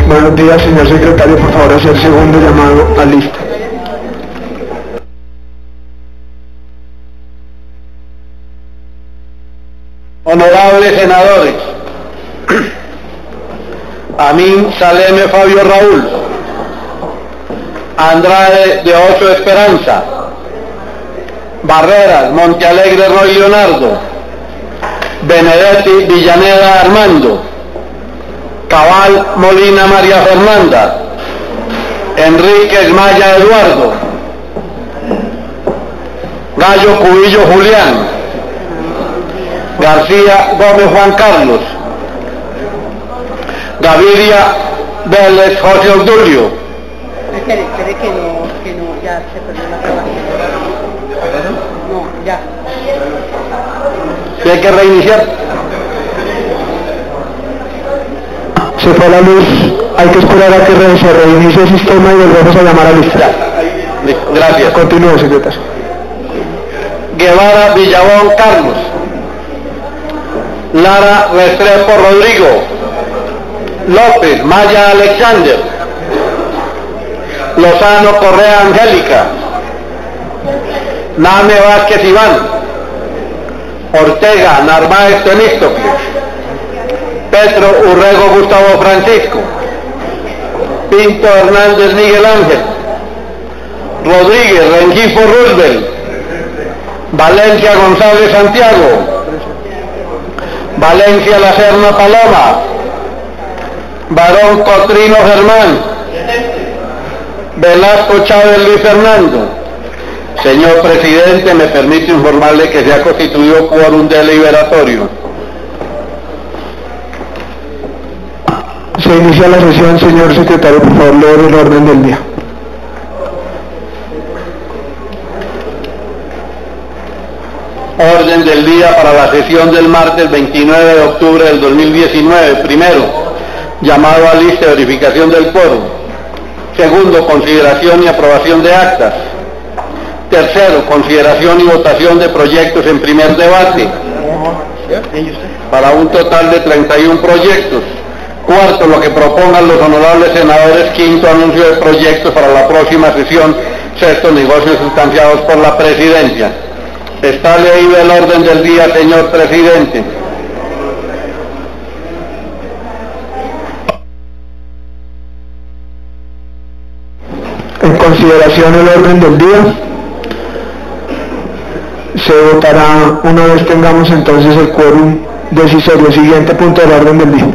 Buenos días, señor secretario, por favor hacer segundo llamado a lista. Honorables senadores, Amin Saleme Fabio Raúl, Andrade de Ocho Esperanza, Barreras Montealegre Roy Leonardo, Benedetti Villaneda Armando, Cabal Molina María Fernanda, Enríquez Maya Eduardo, Gallo Cubillo Julián, García Gómez Juan Carlos, Gaviria Vélez José Obdulio. Espere que no, ya se perdió la grabación. No, ya. ¿Sí hay que reiniciar? Se fue la luz, hay que esperar a que se reinicie el sistema y volvemos a llamar a lista. Listo, gracias. Continúe, secretario. Guevara Villabón Carlos, Lara Restrepo Rodrigo, López Maya Alexander, Lozano Correa Angélica, Name Vázquez Iván, Ortega Narváez Temístocles, Petro Urrego Gustavo Francisco, Pinto Hernández Miguel Ángel, Rodríguez Rengifo Roosevelt, Valencia González Santiago, Valencia La Serna Paloma, Barón Cotrino Germán, Velasco Chávez Luis Fernando. Señor presidente, me permite informarle que se ha constituido quórum deliberatorio. Se inicia la sesión, señor secretario, por favor, leer el orden del día. Orden del día para la sesión del martes 29 de octubre del 2019. Primero, llamado a lista de verificación del quórum. Segundo, consideración y aprobación de actas. Tercero, consideración y votación de proyectos en primer debate, para un total de 31 proyectos. Cuarto, lo que propongan los honorables senadores. Quinto, anuncio de proyectos para la próxima sesión. Sexto, negocios sustanciados por la presidencia. Está leído el orden del día, señor presidente. En consideración el orden del día, se votará una vez tengamos entonces el quórum decisorio. Siguiente punto del orden del día.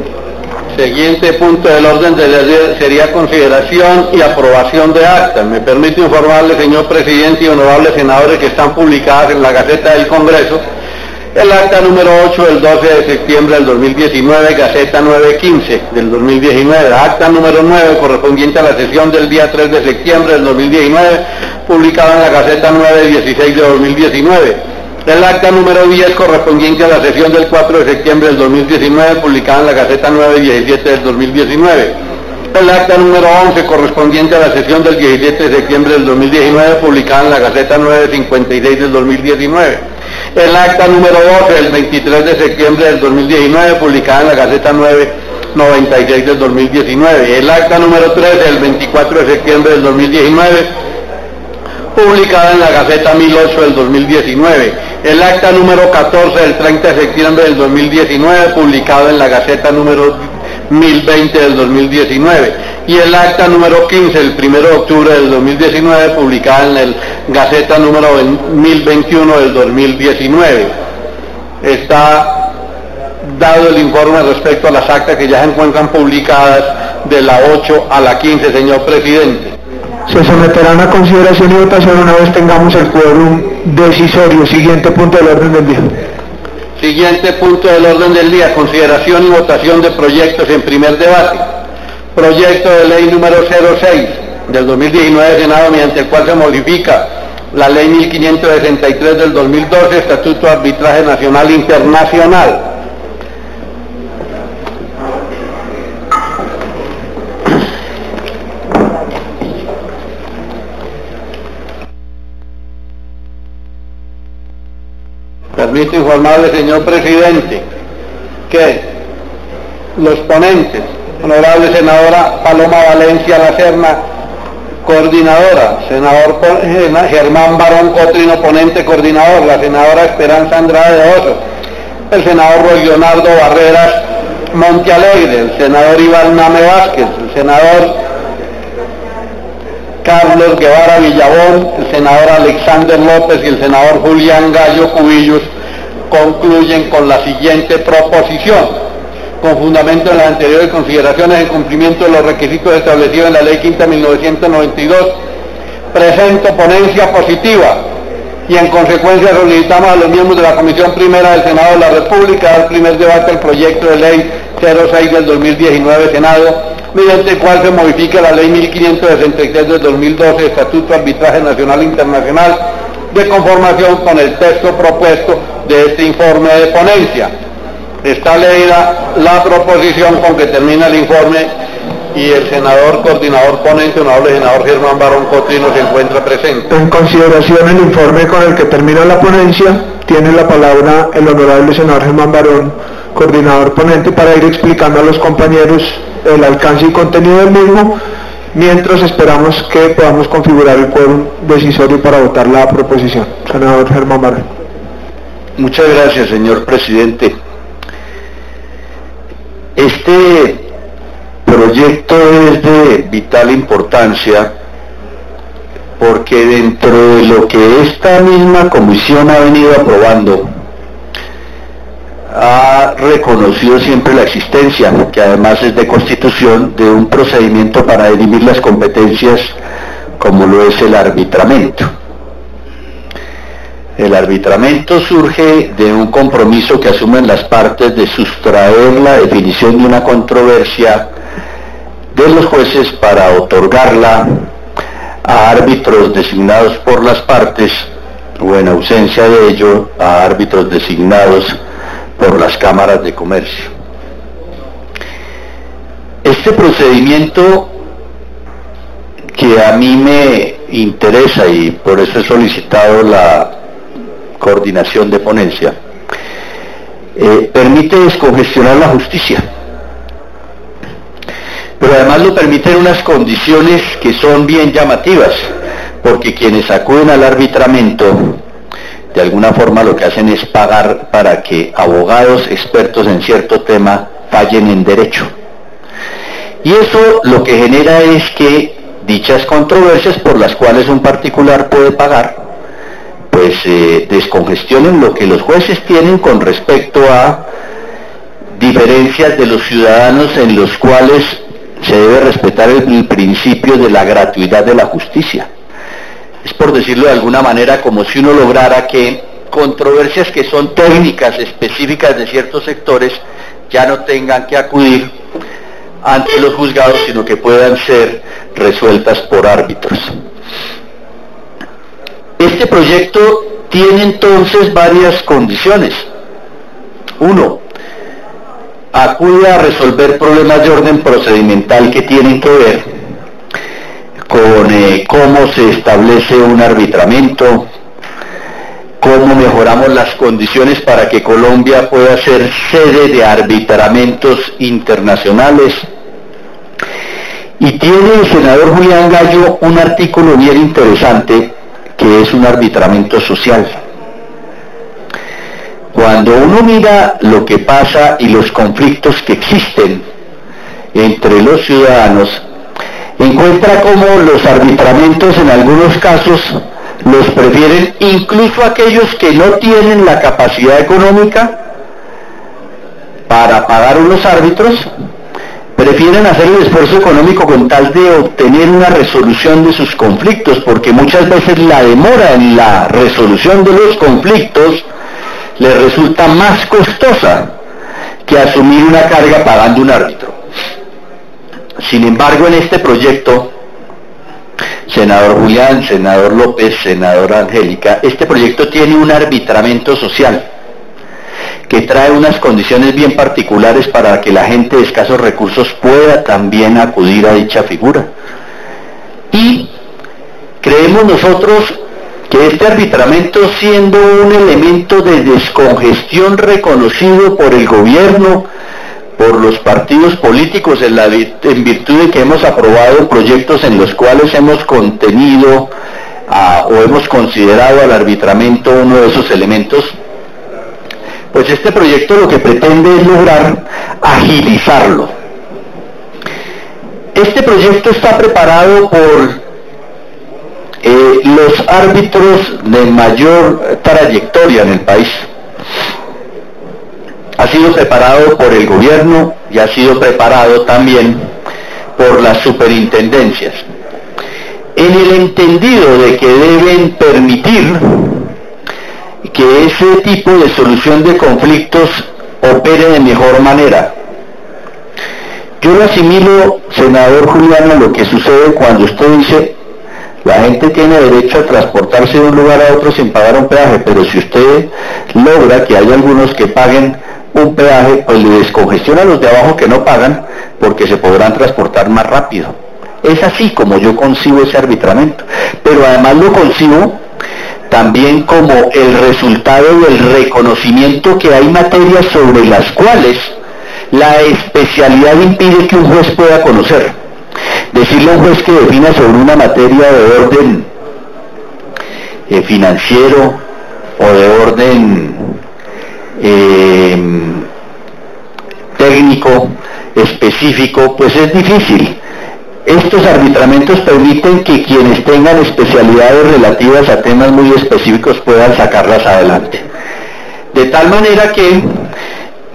Siguiente punto del orden del día sería consideración y aprobación de actas. Me permite informarle, señor presidente y honorables senadores, que están publicadas en la Gaceta del Congreso el acta número 8 del 12 de septiembre del 2019, Gaceta 915 del 2019, acta número 9 correspondiente a la sesión del día 3 de septiembre del 2019, publicada en la Gaceta 916 de 2019. El acta número 10 correspondiente a la sesión del 4 de septiembre del 2019, publicada en la Gaceta 917 del 2019. El acta número 11 correspondiente a la sesión del 17 de septiembre del 2019, publicada en la Gaceta 956 del 2019. El acta número 12 del 23 de septiembre del 2019, publicada en la Gaceta 996 del 2019. El acta número 13 del 24 de septiembre del 2019, publicada en la Gaceta 1008 del 2019. El acta número 14 del 30 de septiembre del 2019, publicado en la Gaceta número 1020 del 2019. Y el acta número 15 del 1 de octubre del 2019, publicada en el Gaceta número 1021 del 2019. Está dado el informe respecto a las actas que ya se encuentran publicadas de la 8 a la 15, señor presidente. Se someterán a consideración y votación una vez tengamos el quórum decisorio. Siguiente punto del orden del día. Siguiente punto del orden del día, consideración y votación de proyectos en primer debate. Proyecto de ley número 06 del 2019 del Senado, mediante el cual se modifica la ley 1563 del 2012, Estatuto de Arbitraje Nacional e Internacional. Permito informarle, señor presidente, que los ponentes Honorable senadora Paloma Valencia Lacerna, coordinadora. Senador Germán Barón Cotrino, ponente coordinador. La senadora Esperanza Andrade de Oso. El senador Leonardo Barreras Montealegre. El senador Iván Name Vázquez. El senador Carlos Guevara Villabón. El senador Alexander López y el senador Julián Gallo Cubillos concluyen con la siguiente proposición. Con fundamento en las anteriores consideraciones en cumplimiento de los requisitos establecidos en la Ley Quinta 1992, presento ponencia positiva y en consecuencia solicitamos a los miembros de la Comisión Primera del Senado de la República dar primer debate al proyecto de Ley 06 del 2019 Senado, mediante el cual se modifica la Ley 1563 del 2012, Estatuto Arbitraje Nacional e Internacional, de conformación con el texto propuesto de este informe de ponencia. Está leída la proposición con que termina el informe y el senador coordinador ponente, honorable senador Germán Barón Cotrino, se encuentra presente. En consideración el informe con el que termina la ponencia, tiene la palabra el honorable senador Germán Barón, coordinador ponente, para ir explicando a los compañeros el alcance y contenido del mismo, mientras esperamos que podamos configurar el quórum decisorio para votar la proposición. Senador Germán Barón. Muchas gracias, señor presidente. Este proyecto es de vital importancia porque dentro de lo que esta misma comisión ha venido aprobando, ha reconocido siempre la existencia, que además es de constitución, de un procedimiento para dirimir las competencias como lo es el arbitramiento. El arbitramiento surge de un compromiso que asumen las partes de sustraer la definición de una controversia de los jueces para otorgarla a árbitros designados por las partes o, en ausencia de ello, a árbitros designados por las cámaras de comercio. Este procedimiento, que a mí me interesa y por eso he solicitado la coordinación de ponencia, permite descongestionar la justicia, pero además lo permite en unas condiciones que son bien llamativas, porque quienes acuden al arbitramiento de alguna forma lo que hacen es pagar para que abogados expertos en cierto tema fallen en derecho, y eso lo que genera es que dichas controversias por las cuales un particular puede pagar pues descongestionen lo que los jueces tienen con respecto a diferencias de los ciudadanos en los cuales se debe respetar el principio de la gratuidad de la justicia. Es, por decirlo de alguna manera, como si uno lograra que controversias que son técnicas específicas de ciertos sectores ya no tengan que acudir ante los juzgados, sino que puedan ser resueltas por árbitros. Este proyecto tiene entonces varias condiciones. Uno, acude a resolver problemas de orden procedimental que tienen que ver con cómo se establece un arbitramiento, cómo mejoramos las condiciones para que Colombia pueda ser sede de arbitramentos internacionales. Y tiene el senador Julián Gallo un artículo bien interesante, que es un arbitramiento social. Cuando uno mira lo que pasa y los conflictos que existen entre los ciudadanos, encuentra cómo los arbitramentos en algunos casos los prefieren incluso aquellos que no tienen la capacidad económica para pagar unos árbitros, prefieren hacer el esfuerzo económico con tal de obtener una resolución de sus conflictos, porque muchas veces la demora en la resolución de los conflictos les resulta más costosa que asumir una carga pagando un árbitro. Sin embargo, en este proyecto, senador Julián, senador López, senadora Angélica, este proyecto tiene un arbitramiento social que trae unas condiciones bien particulares para que la gente de escasos recursos pueda también acudir a dicha figura. Y creemos nosotros que este arbitramiento, siendo un elemento de descongestión reconocido por el gobierno, por los partidos políticos en virtud de que hemos aprobado proyectos en los cuales hemos contenido o hemos considerado al arbitramiento uno de esos elementos, pues este proyecto lo que pretende es lograr agilizarlo. Este proyecto está preparado por los árbitros de mayor trayectoria en el país. Ha sido preparado por el gobierno y ha sido preparado también por las superintendencias, en el entendido de que deben permitir que ese tipo de solución de conflictos opere de mejor manera. Yo lo asimilo, senador Julián, a lo que sucede cuando usted dice: la gente tiene derecho a transportarse de un lugar a otro sin pagar un peaje, pero si usted logra que haya algunos que paguen un peaje, pues le descongestiona a los de abajo que no pagan, porque se podrán transportar más rápido. Es así como yo concibo ese arbitramiento, pero además lo concibo también como el resultado del reconocimiento que hay materias sobre las cuales la especialidad impide que un juez pueda conocer. Decirle a un juez que defina sobre una materia de orden financiero o de orden técnico específico, pues es difícil. Estos arbitramientos permiten que quienes tengan especialidades relativas a temas muy específicos puedan sacarlas adelante. De tal manera que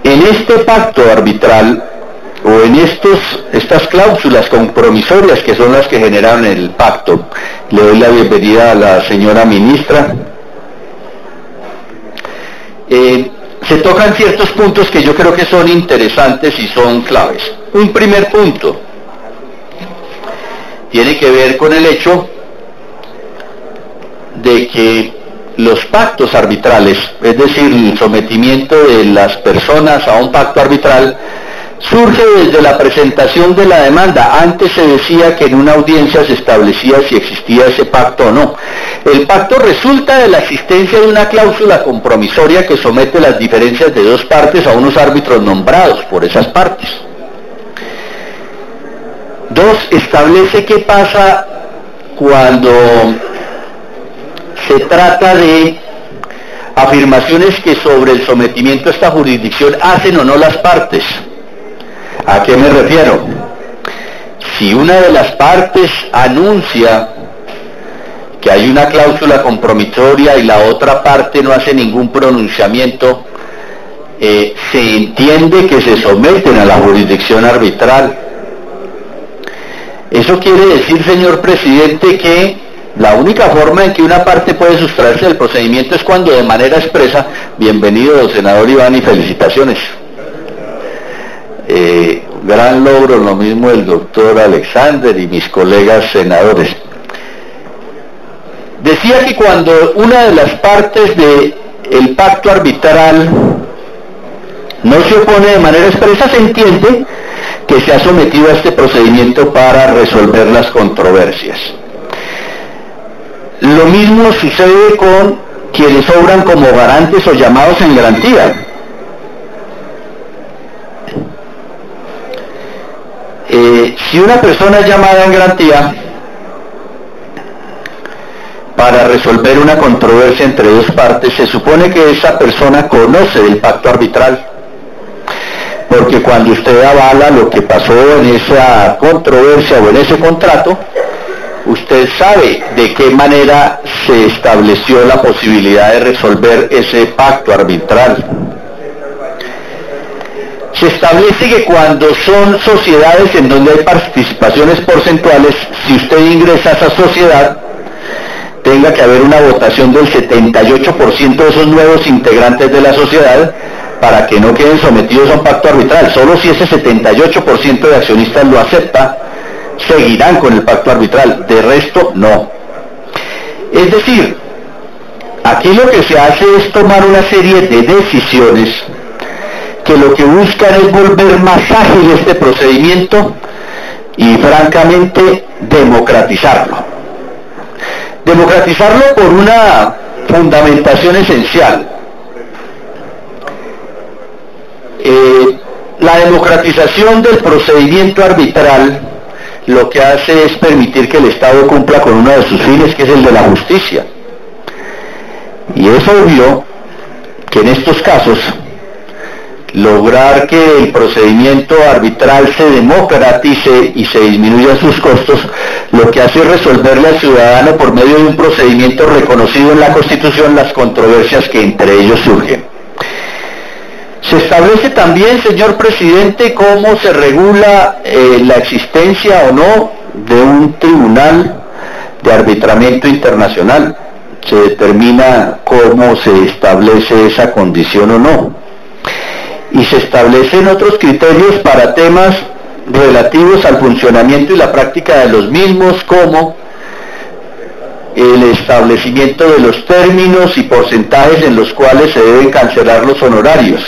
en este pacto arbitral o en estas cláusulas compromisorias que son las que generaron el pacto, le doy la bienvenida a la señora ministra, se tocan ciertos puntos que yo creo que son interesantes y son claves. Un primer punto tiene que ver con el hecho de que los pactos arbitrales, es decir, el sometimiento de las personas a un pacto arbitral, surge desde la presentación de la demanda. Antes se decía que en una audiencia se establecía si existía ese pacto o no. El pacto resulta de la existencia de una cláusula compromisoria que somete las diferencias de dos partes a unos árbitros nombrados por esas partes. Dos, establece qué pasa cuando se trata de afirmaciones que sobre el sometimiento a esta jurisdicción hacen o no las partes. ¿A qué me refiero? Si una de las partes anuncia que hay una cláusula compromisoria y la otra parte no hace ningún pronunciamiento, se entiende que se someten a la jurisdicción arbitral. Eso quiere decir, señor presidente, que la única forma en que una parte puede sustraerse del procedimiento es cuando de manera expresa, bienvenido senador Iván y felicitaciones. Gran logro, lo mismo el doctor Alexander y mis colegas senadores. Decía que cuando una de las partes del pacto arbitral no se opone de manera expresa, se entiende que se ha sometido a este procedimiento para resolver las controversias. Lo mismo sucede con quienes obran como garantes o llamados en garantía. Si una persona es llamada en garantía para resolver una controversia entre dos partes, se supone que esa persona conoce del pacto arbitral, porque cuando usted avala lo que pasó en esa controversia o en ese contrato, usted sabe de qué manera se estableció la posibilidad de resolver ese pacto arbitral. Se establece que cuando son sociedades en donde hay participaciones porcentuales, si usted ingresa a esa sociedad, tenga que haber una votación del 78% de esos nuevos integrantes de la sociedad para que no queden sometidos a un pacto arbitral. Solo si ese 78% de accionistas lo acepta, seguirán con el pacto arbitral, de resto no. Es decir, aquí lo que se hace es tomar una serie de decisiones que lo que buscan es volver más ágil este procedimiento y francamente democratizarlo. Democratizarlo por una fundamentación esencial. la democratización del procedimiento arbitral lo que hace es permitir que el Estado cumpla con uno de sus fines, que es el de la justicia. Y es obvio que en estos casos lograr que el procedimiento arbitral se democratice y se disminuyan sus costos, lo que hace es resolverle al ciudadano por medio de un procedimiento reconocido en la Constitución las controversias que entre ellos surgen. Se establece también, señor presidente, cómo se regula la existencia o no de un tribunal de arbitramiento internacional. Se determina cómo se establece esa condición o no. Y se establecen otros criterios para temas relativos al funcionamiento y la práctica de los mismos, como el establecimiento de los términos y porcentajes en los cuales se deben cancelar los honorarios.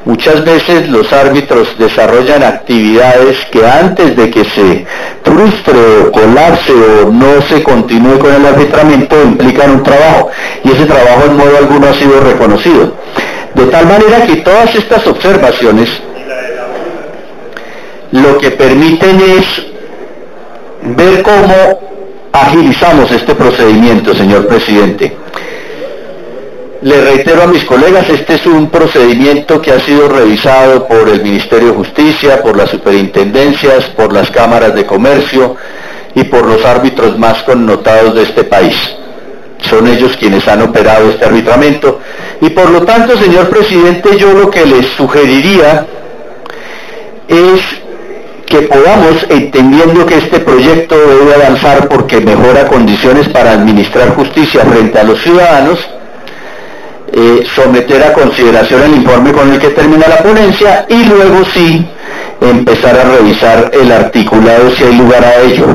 Muchas veces los árbitros desarrollan actividades que antes de que se frustre o colapse o no se continúe con el arbitramiento implican un trabajo, y ese trabajo en modo alguno ha sido reconocido. De tal manera que todas estas observaciones lo que permiten es ver cómo agilizamos este procedimiento, señor presidente. Le reitero a mis colegas, este es un procedimiento que ha sido revisado por el Ministerio de Justicia, por las superintendencias, por las cámaras de comercio y por los árbitros más connotados de este país. Son ellos quienes han operado este arbitramiento, y por lo tanto, señor presidente, yo lo que les sugeriría es que podamos, entendiendo que este proyecto debe avanzar porque mejora condiciones para administrar justicia frente a los ciudadanos, someter a consideración el informe con el que termina la ponencia y luego sí empezar a revisar el articulado si hay lugar a ello.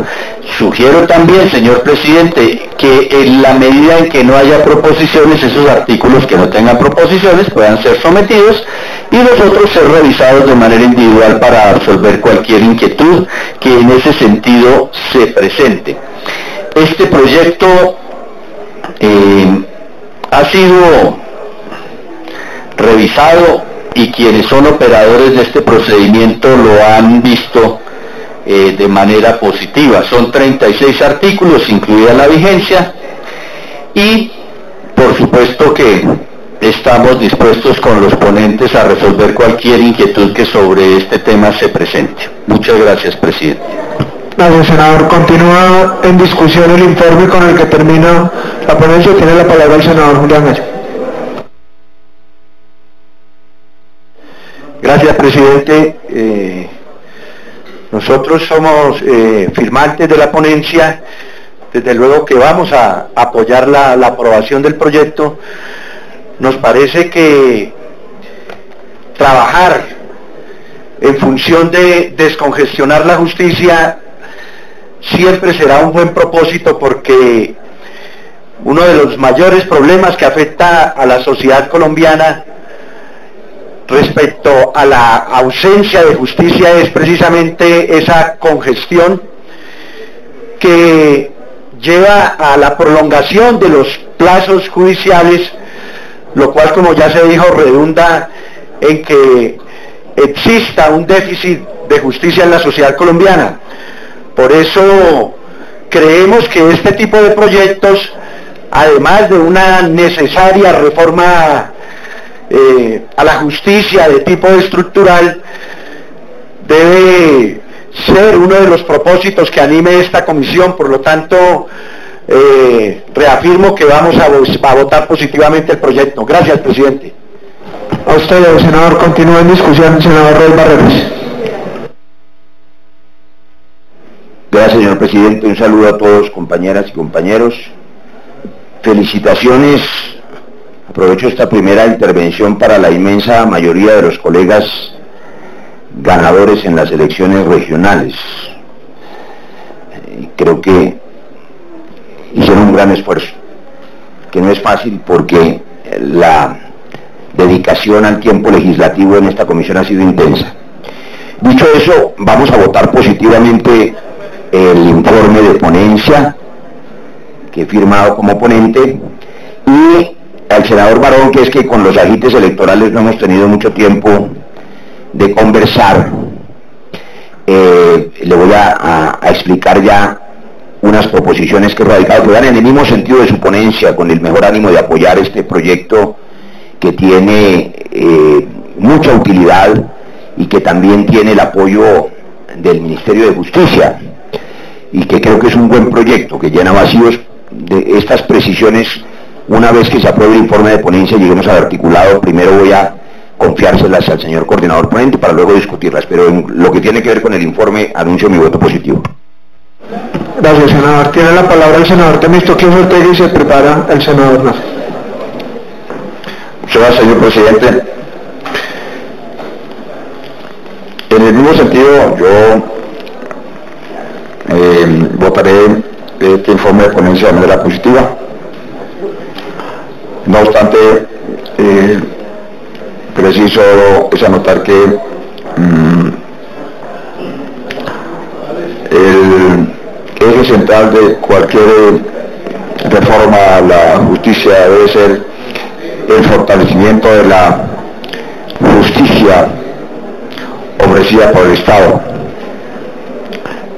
Sugiero también, señor presidente, que en la medida en que no haya proposiciones, esos artículos que no tengan proposiciones puedan ser sometidos y los otros ser revisados de manera individual para absolver cualquier inquietud que en ese sentido se presente. Este proyecto ha sido revisado y quienes son operadores de este procedimiento lo han visto de manera positiva. Son 36 artículos, incluida la vigencia, y por supuesto que estamos dispuestos con los ponentes a resolver cualquier inquietud que sobre este tema se presente. Muchas gracias, presidente. Gracias, senador. Continúa en discusión el informe con el que termina la ponencia. Tiene la palabra el senador Julián Gallo. Gracias, presidente. Nosotros somos firmantes de la ponencia. Desde luego que vamos a apoyar la aprobación del proyecto. Nos parece que trabajar en función de descongestionar la justicia siempre será un buen propósito, porque uno de los mayores problemas que afecta a la sociedad colombiana respecto a la ausencia de justicia es precisamente esa congestión que lleva a la prolongación de los plazos judiciales, lo cual, como ya se dijo, redunda en que exista un déficit de justicia en la sociedad colombiana. Por eso creemos que este tipo de proyectos, además de una necesaria reforma a la justicia de tipo estructural, debe ser uno de los propósitos que anime esta comisión. Por lo tanto, reafirmo que vamos a votar positivamente el proyecto. Gracias, presidente. A usted, senador. Continúa en discusión el senador Roy Barreras. Gracias, señor presidente. Un saludo a todos, compañeras y compañeros. Felicitaciones. Aprovecho esta primera intervención para la inmensa mayoría de los colegas ganadores en las elecciones regionales. Creo que hicieron un gran esfuerzo, que no es fácil porque la dedicación al tiempo legislativo en esta comisión ha sido intensa. Dicho eso, vamos a votar positivamente el informe de ponencia que he firmado como ponente, y al senador Barón, que es que con los agites electorales no hemos tenido mucho tiempo de conversar, le voy a explicar ya unas proposiciones que he radicado, que van en el mismo sentido de su ponencia, con el mejor ánimo de apoyar este proyecto que tiene mucha utilidad y que también tiene el apoyo del Ministerio de Justicia, y que creo que es un buen proyecto, que llena vacíos de estas precisiones. Una vez que se apruebe el informe de ponencia y lleguemos al articulado, primero voy a confiárselas al señor coordinador ponente para luego discutirlas, pero en lo que tiene que ver con el informe anuncio mi voto positivo. Gracias, senador. Tiene la palabra el senador Temístocles Ortega y se prepara el senador Nava. Muchas gracias, señor presidente. En el mismo sentido, yo votaré este informe de ponencia de manera positiva. No obstante, preciso es anotar que el eje central de cualquier reforma a la justicia debe ser el fortalecimiento de la justicia ofrecida por el Estado,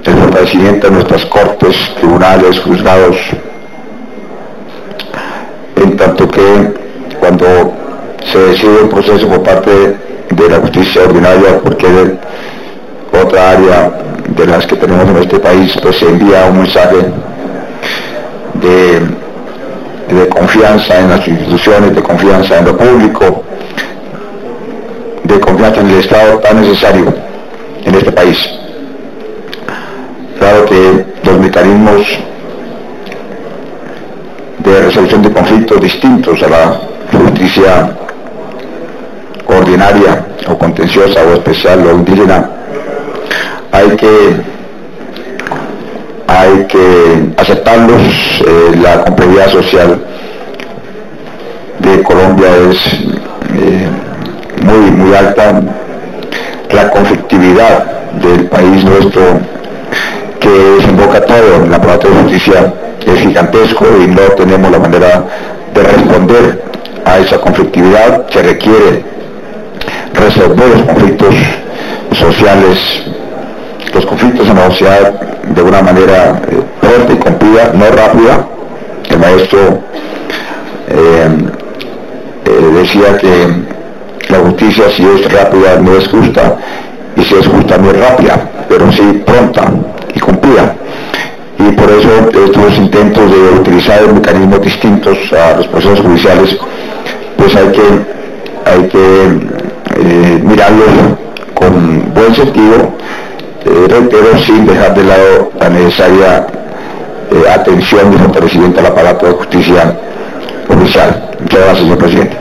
el fortalecimiento de nuestras cortes, tribunales, juzgados, en tanto que cuando se decide un proceso por parte de la justicia ordinaria o cualquier otra área de las que tenemos en este país, pues se envía un mensaje de confianza en las instituciones, de confianza en lo público, de confianza en el Estado tan necesario en este país. Claro que los mecanismos de resolución de conflictos distintos a la justicia ordinaria o contenciosa o especial o indígena, hay que aceptarlos. La complejidad social de Colombia es muy alta. La conflictividad del país nuestro, que desemboca todo en la aparato de justicia, es gigantesco y no tenemos la manera de responder a esa conflictividad. Se requiere resolver los conflictos sociales, los conflictos en la sociedad de una manera pronta y cumplida, no rápida. El maestro decía que la justicia, si es rápida, no es justa, y si es justa, no es rápida, pero sí pronta y cumplida. Y por eso estos intentos de utilizar mecanismos distintos a los procesos judiciales, pues hay que mirarlos con buen sentido, reitero, sin dejar de lado la necesaria atención y fortalecimiento al aparato de justicia oficial. Muchas gracias, señor presidente.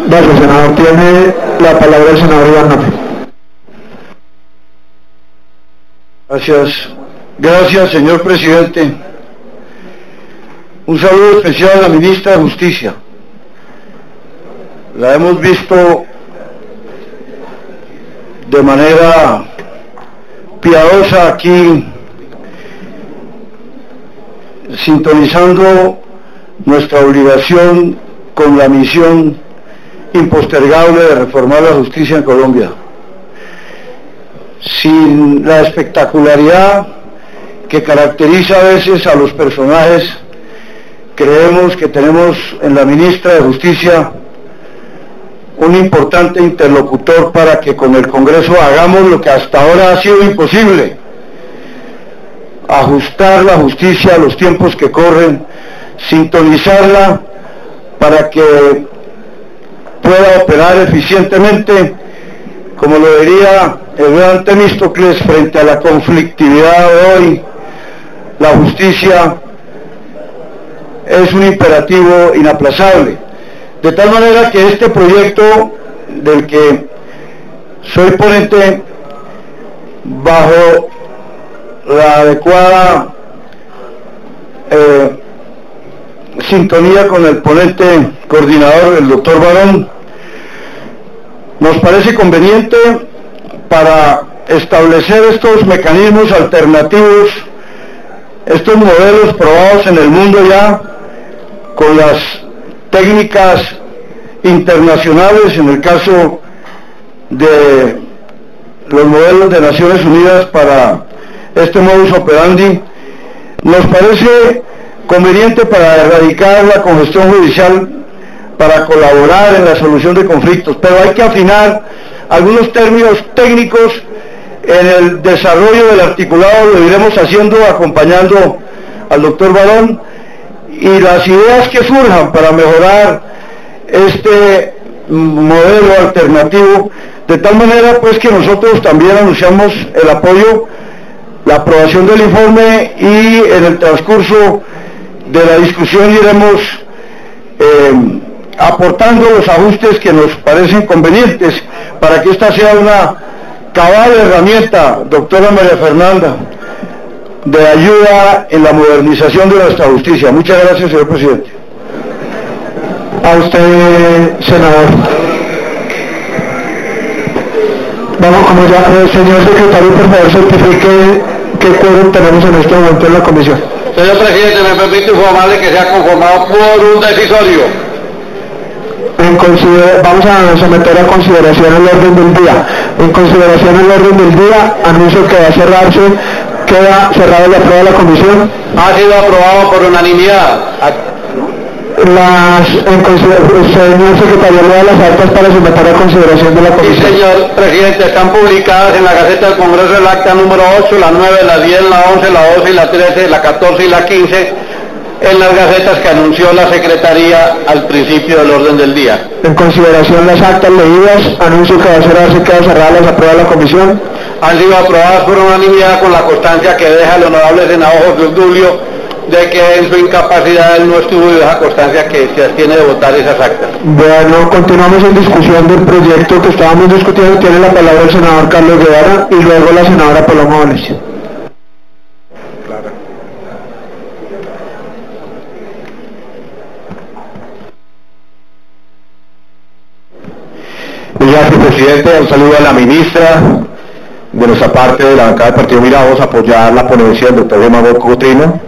Gracias, senador. Tiene la palabra el senador Iván Nava. Gracias, señor presidente. Un saludo especial a la ministra de Justicia. La hemos visto de manera piadosa aquí, sintonizando nuestra obligación con la misión impostergable de reformar la justicia en Colombia. Sin la espectacularidad que caracteriza a veces a los personajes, creemos que tenemos en la ministra de Justicia un importante interlocutor para que con el Congreso hagamos lo que hasta ahora ha sido imposible: ajustar la justicia a los tiempos que corren, sintonizarla para que pueda operar eficientemente, como lo diría el gran Temístocles, frente a la conflictividad de hoy. La justicia es un imperativo inaplazable, de tal manera que este proyecto, del que soy ponente, bajo la adecuada sintonía con el ponente coordinador, el doctor Barón, nos parece conveniente para establecer estos mecanismos alternativos, estos modelos probados en el mundo ya, con las técnicas internacionales, en el caso de los modelos de Naciones Unidas para este modus operandi, nos parece conveniente para erradicar la congestión judicial, para colaborar en la solución de conflictos, pero hay que afinar algunos términos técnicos en el desarrollo del articulado. Lo iremos haciendo acompañando al doctor Barón, y las ideas que surjan para mejorar este modelo alternativo, de tal manera pues que nosotros también anunciamos el apoyo, la aprobación del informe, y en el transcurso de la discusión iremos aportando los ajustes que nos parecen convenientes para que esta sea una cabal herramienta, doctora María Fernanda, de ayuda en la modernización de nuestra justicia. Muchas gracias, señor presidente. A usted, senador. Vamos, como ya, señor secretario, por favor, certifique qué quórum tenemos en este momento en la comisión. Señor presidente, me permite informarle que se ha conformado por un decisorio. Vamos a someter a consideración el orden del día. En consideración el orden del día, anuncio que va a cerrarse. Queda cerrada la prueba de la comisión. Ha sido aprobado por unanimidad. Señor secretario, lea las actas para someter a consideración de la comisión. Sí, señor presidente, están publicadas en la Gaceta del Congreso el acta número 8, la 9, la 10, la 11, la 12 y la 13, la 14 y la 15, en las gacetas que anunció la Secretaría al principio del orden del día. En consideración las actas leídas, anuncio que va a cerrarse, queda cerrada la prueba de la comisión. Han sido aprobadas por unanimidad con la constancia que deja el honorable senador José Obdulio de que en su incapacidad él no estuvo, y deja constancia que se abstiene de votar esas actas. Bueno, continuamos en discusión del proyecto que estábamos discutiendo. Tiene la palabra el senador Carlos Guevara y luego la senadora Paloma Valencia. Gracias, presidente. Un saludo a la ministra. De nuestra parte, de la bancada del Partido Mira, vamos a apoyar la ponencia del doctor Germán Cotrino.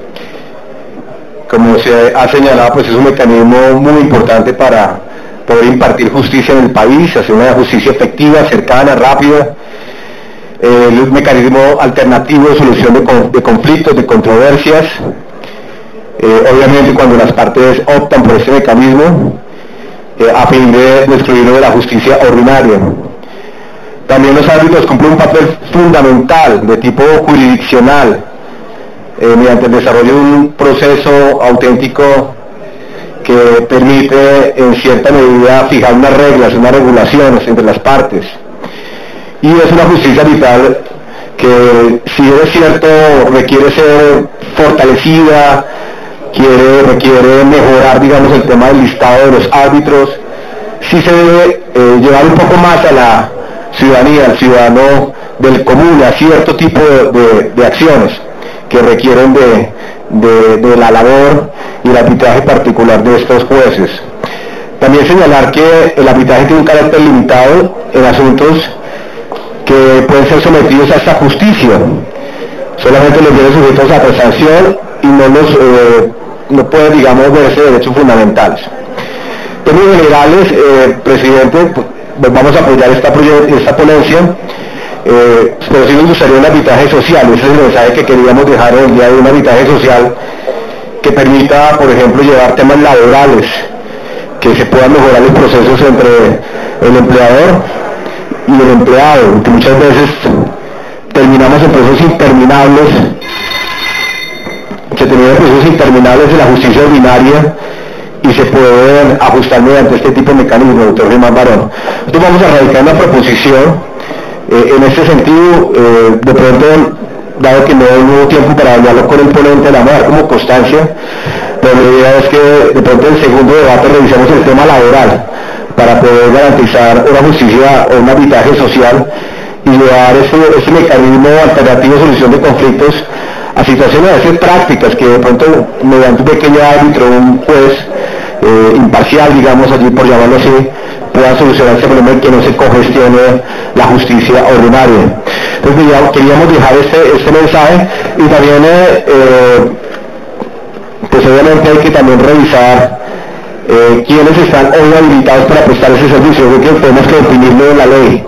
Como se ha señalado, pues es un mecanismo muy importante para poder impartir justicia en el país, hacer una justicia efectiva, cercana, rápida. Un mecanismo alternativo de solución de conflictos, de controversias. Obviamente, cuando las partes optan por este mecanismo, a fin de excluirlo de la justicia ordinaria. También los árbitros cumplen un papel fundamental de tipo jurisdiccional mediante el desarrollo de un proceso auténtico que permite en cierta medida fijar unas reglas, unas regulaciones entre las partes. Y es una justicia vital que, si es cierto, requiere ser fortalecida, requiere mejorar, digamos, el tema del listado de los árbitros. Sí se debe llevar un poco más a la ciudadanía, al ciudadano del común, a cierto tipo de acciones que requieren de la labor y el arbitraje particular de estos jueces. También señalar que el arbitraje tiene un carácter limitado en asuntos que pueden ser sometidos a esta justicia. Solamente los bienes sujetos a transacción y no pueden, digamos, verse derechos fundamentales. En términos generales, presidente, pues vamos a apoyar esta ponencia, pero sí nos gustaría un arbitraje social. Ese es el mensaje que queríamos dejar en el día de un arbitraje social que permita, por ejemplo, llevar temas laborales, que se puedan mejorar los procesos entre el empleador y el empleado, que muchas veces terminamos en procesos interminables, de la justicia ordinaria, y se pueden ajustar mediante este tipo de mecanismos, doctor Germán Barón. Nosotros vamos a radicar una proposición en este sentido. De pronto, dado que no hubo tiempo para hablarlo con el ponente, la vamos a dar como constancia, pero la idea es que de pronto en el segundo debate revisemos el tema laboral para poder garantizar una justicia o un arbitraje social y llevar este mecanismo alternativo de solución de conflictos a situaciones a veces prácticas, que de pronto mediante un pequeño árbitro, un juez imparcial, digamos, allí por llamarlo así, pueda solucionar este problema y que no se congestione la justicia ordinaria. Entonces queríamos dejar este mensaje, y también pues obviamente hay que también revisar quiénes están hoy habilitados para prestar ese servicio. Creo que tenemos que definirlo en la ley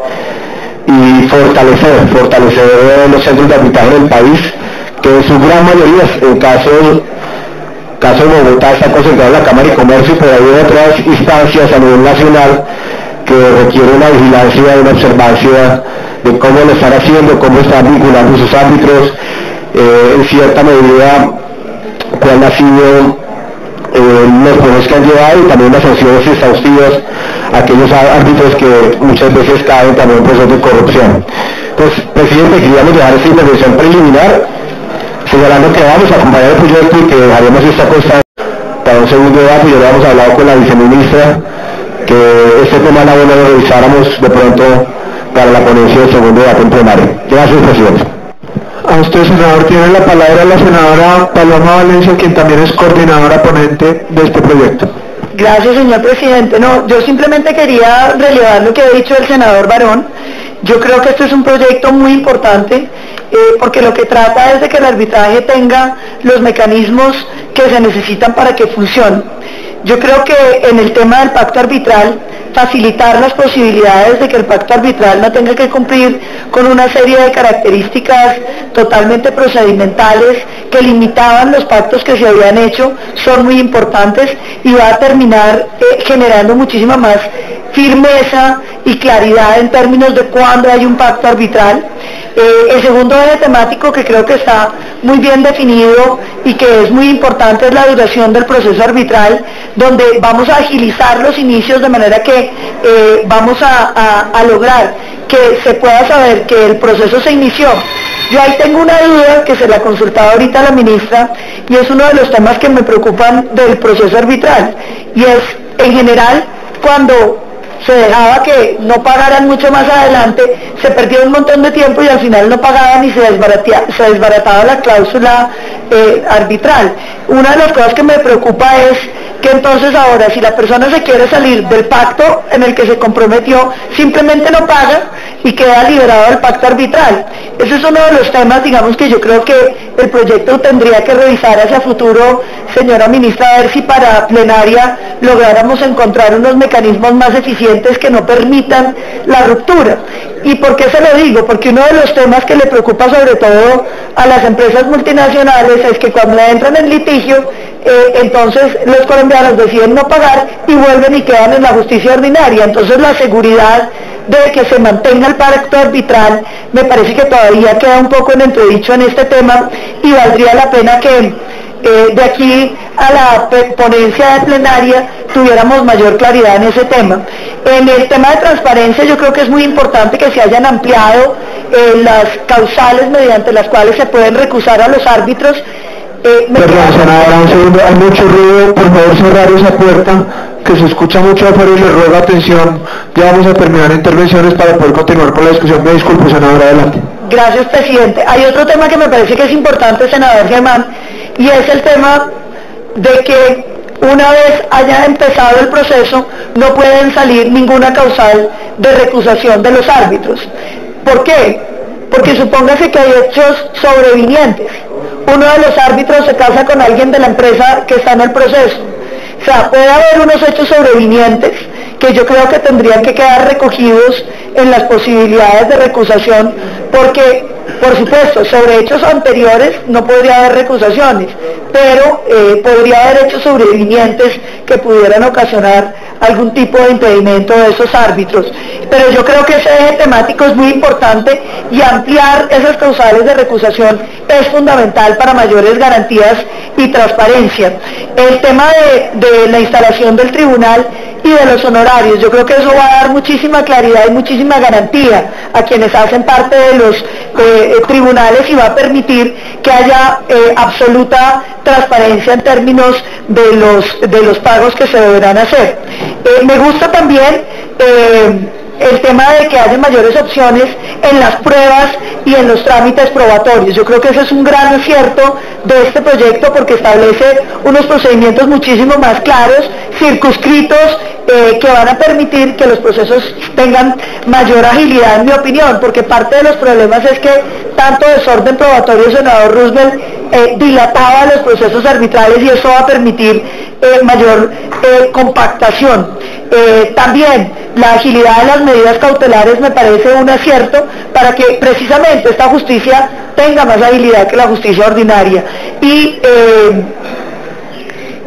y fortalecer los centros de arbitraje del país, que en su gran mayoría, en caso de Bogotá, está concentrado en la Cámara de Comercio, pero hay otras instancias a nivel nacional que requieren una vigilancia y una observancia de cómo lo están haciendo, cómo están vinculando sus árbitros, en cierta medida cuál ha sido los problemas que han llevado y también las sanciones exhaustivas a aquellos árbitros que muchas veces caen también en procesos de corrupción. Entonces, presidente, queríamos dejar esta intervención preliminar, señalando que vamos a acompañar el proyecto y que dejaremos esta cosa para un segundo debate. Y ya lo hemos hablado con la viceministra, que este tema era bueno lo revisáramos de pronto para la ponencia del segundo debate en plenario. Gracias, presidente. A usted, senador, tiene la palabra la senadora Paloma Valencia, quien también es coordinadora ponente de este proyecto. Gracias, señor presidente. No, yo simplemente quería relevar lo que ha dicho el senador Barón. Yo creo que esto es un proyecto muy importante, porque lo que trata es de que el arbitraje tenga los mecanismos que se necesitan para que funcione. Yo creo que en el tema del pacto arbitral, facilitar las posibilidades de que el pacto arbitral no tenga que cumplir con una serie de características totalmente procedimentales que limitaban los pactos que se habían hecho, son muy importantes y va a terminar generando muchísima más firmeza y claridad en términos de cuándo hay un pacto arbitral. El segundo eje temático, que creo que está muy bien definido y que es muy importante, es la duración del proceso arbitral, donde vamos a agilizar los inicios de manera que vamos a lograr que se pueda saber que el proceso se inició. Yo ahí tengo una duda que se la consultaba ahorita a la ministra, y es uno de los temas que me preocupan del proceso arbitral, y es, en general, cuando se dejaba que no pagaran mucho más adelante, se perdió un montón de tiempo y al final no pagaban y se desbarataba la cláusula arbitral. Una de las cosas que me preocupa es que entonces ahora, si la persona se quiere salir del pacto en el que se comprometió, simplemente no paga y queda liberado del pacto arbitral. Ese es uno de los temas, digamos, que yo creo que el proyecto tendría que revisar hacia futuro, señora ministra, a ver si para plenaria lográramos encontrar unos mecanismos más eficientes que no permitan la ruptura. ¿Y por qué se lo digo? Porque uno de los temas que le preocupa sobre todo a las empresas multinacionales es que cuando entran en litigio, entonces los colombianos deciden no pagar y vuelven y quedan en la justicia ordinaria. Entonces la seguridad de que se mantenga el pacto arbitral me parece que todavía queda un poco en entredicho en este tema, y valdría la pena que de aquí a la ponencia de plenaria tuviéramos mayor claridad en ese tema. En el tema de transparencia, yo creo que es muy importante que se hayan ampliado las causales mediante las cuales se pueden recusar a los árbitros. Perdón, senadora, un segundo, hay mucho ruido, por favor cerrar esa puerta, que se escucha mucho afuera y le ruego atención. Ya vamos a terminar intervenciones para poder continuar con la discusión. Me disculpo, senadora, adelante. Gracias, presidente. Hay otro tema que me parece que es importante, senador Germán, y es el tema de que una vez haya empezado el proceso, no pueden salir ninguna causal de recusación de los árbitros. ¿Por qué? Porque supóngase que hay hechos sobrevinientes. Uno de los árbitros se casa con alguien de la empresa que está en el proceso. O sea, puede haber unos hechos sobrevinientes que yo creo que tendrían que quedar recogidos en las posibilidades de recusación, porque, por supuesto, sobre hechos anteriores no podría haber recusaciones, pero podría haber hechos sobrevinientes que pudieran ocasionar algún tipo de impedimento de esos árbitros. Pero yo creo que ese eje temático es muy importante, y ampliar esas causales de recusación es fundamental para mayores garantías y transparencia. El tema de la instalación del tribunal y de los honorarios, yo creo que eso va a dar muchísima claridad y muchísima garantía a quienes hacen parte de los tribunales, y va a permitir que haya absoluta transparencia en términos de los pagos que se deberán hacer. Me gusta también el tema de que haya mayores opciones en las pruebas y en los trámites probatorios. Yo creo que ese es un gran acierto de este proyecto porque establece unos procedimientos muchísimo más claros, circunscritos, que van a permitir que los procesos tengan mayor agilidad, en mi opinión, porque parte de los problemas es que tanto desorden probatorio, senador Roosevelt, dilataba los procesos arbitrales y eso va a permitir mayor compactación. También la agilidad de las medidas cautelares me parece un acierto para que precisamente esta justicia tenga más agilidad que la justicia ordinaria. Y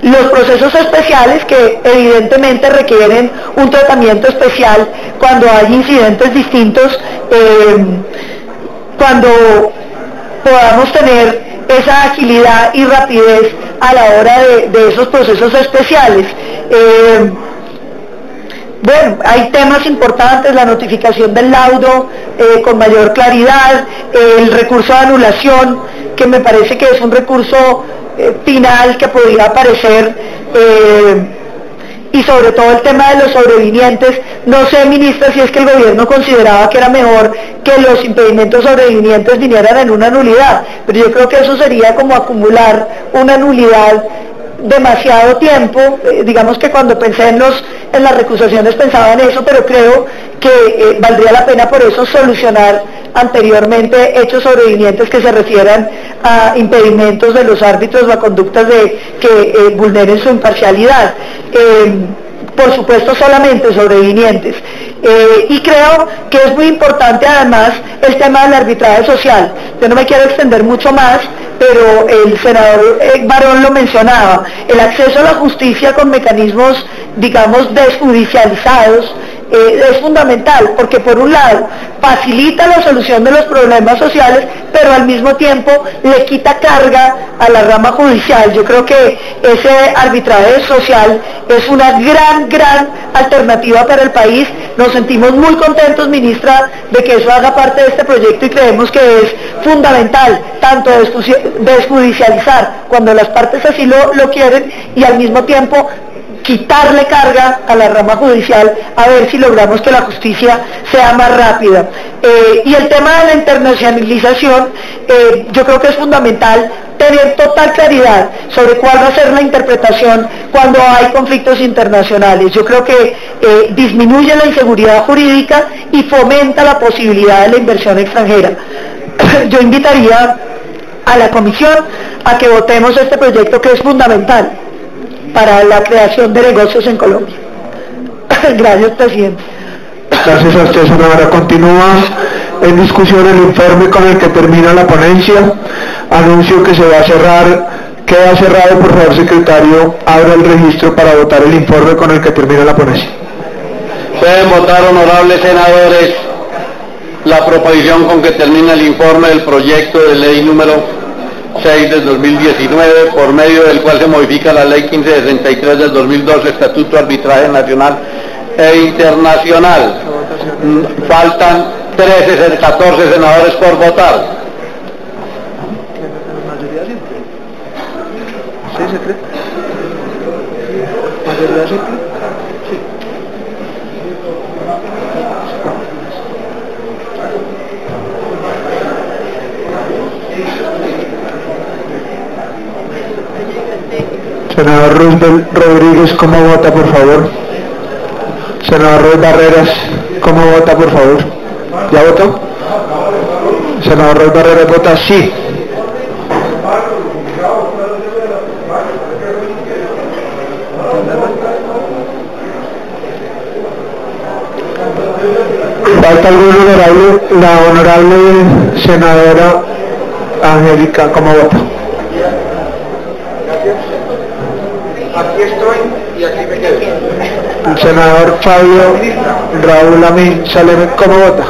los procesos especiales que evidentemente requieren un tratamiento especial cuando hay incidentes distintos, cuando podamos tener esa agilidad y rapidez a la hora de esos procesos especiales. Bueno, hay temas importantes, la notificación del laudo con mayor claridad, el recurso de anulación, que me parece que es un recurso final que podría aparecer, y sobre todo el tema de los sobrevinientes. No sé, ministra, si es que el gobierno consideraba que era mejor que los impedimentos sobrevinientes vinieran en una nulidad, pero yo creo que eso sería como acumular una nulidad demasiado tiempo. Digamos que cuando pensé en las recusaciones pensaba en eso, pero creo que valdría la pena por eso solucionar anteriormente hechos sobrevinientes que se refieran a impedimentos de los árbitros o a conductas que vulneren su imparcialidad. Por supuesto solamente sobrevinientes. Y creo que es muy importante además el tema del arbitraje social. Yo no me quiero extender mucho más, pero el senador Barón lo mencionaba, el acceso a la justicia con mecanismos, digamos, desjudicializados, es fundamental, porque por un lado facilita la solución de los problemas sociales, pero al mismo tiempo le quita carga a la rama judicial. Yo creo que ese arbitraje social es una gran alternativa para el país. Nos sentimos muy contentos, ministra, de que eso haga parte de este proyecto y creemos que es fundamental tanto desjudicializar cuando las partes así lo quieren y al mismo tiempo quitarle carga a la rama judicial, a ver si logramos que la justicia sea más rápida. Y el tema de la internacionalización, yo creo que es fundamental tener total claridad sobre cuál va a ser la interpretación cuando hay conflictos internacionales. Yo creo que disminuye la inseguridad jurídica y fomenta la posibilidad de la inversión extranjera. Yo invitaría a la comisión a que votemos este proyecto que es fundamental para la creación de negocios en Colombia. Gracias, presidente. Gracias a usted, senadora. Continúa en discusión el informe con el que termina la ponencia. Anuncio que se va a cerrar. Queda cerrado, por favor, secretario, abra el registro para votar el informe con el que termina la ponencia. Pueden votar, honorables senadores, la proposición con que termina el informe del proyecto de ley número 6 del 2019, por medio del cual se modifica la ley 1563 del 2012, Estatuto de Arbitraje Nacional e Internacional. Faltan 14 senadores por votar. Senador Roosevelt Rodríguez, ¿cómo vota, por favor? Senador Roy Barreras, ¿cómo vota, por favor? ¿Ya votó? Senador Roy Barreras vota sí. ¿Falta algún honorable? La honorable senadora Angélica, ¿cómo vota? Aquí estoy y aquí me quedo. El senador Fabio Raúl Amin Saleme, ¿cómo vota?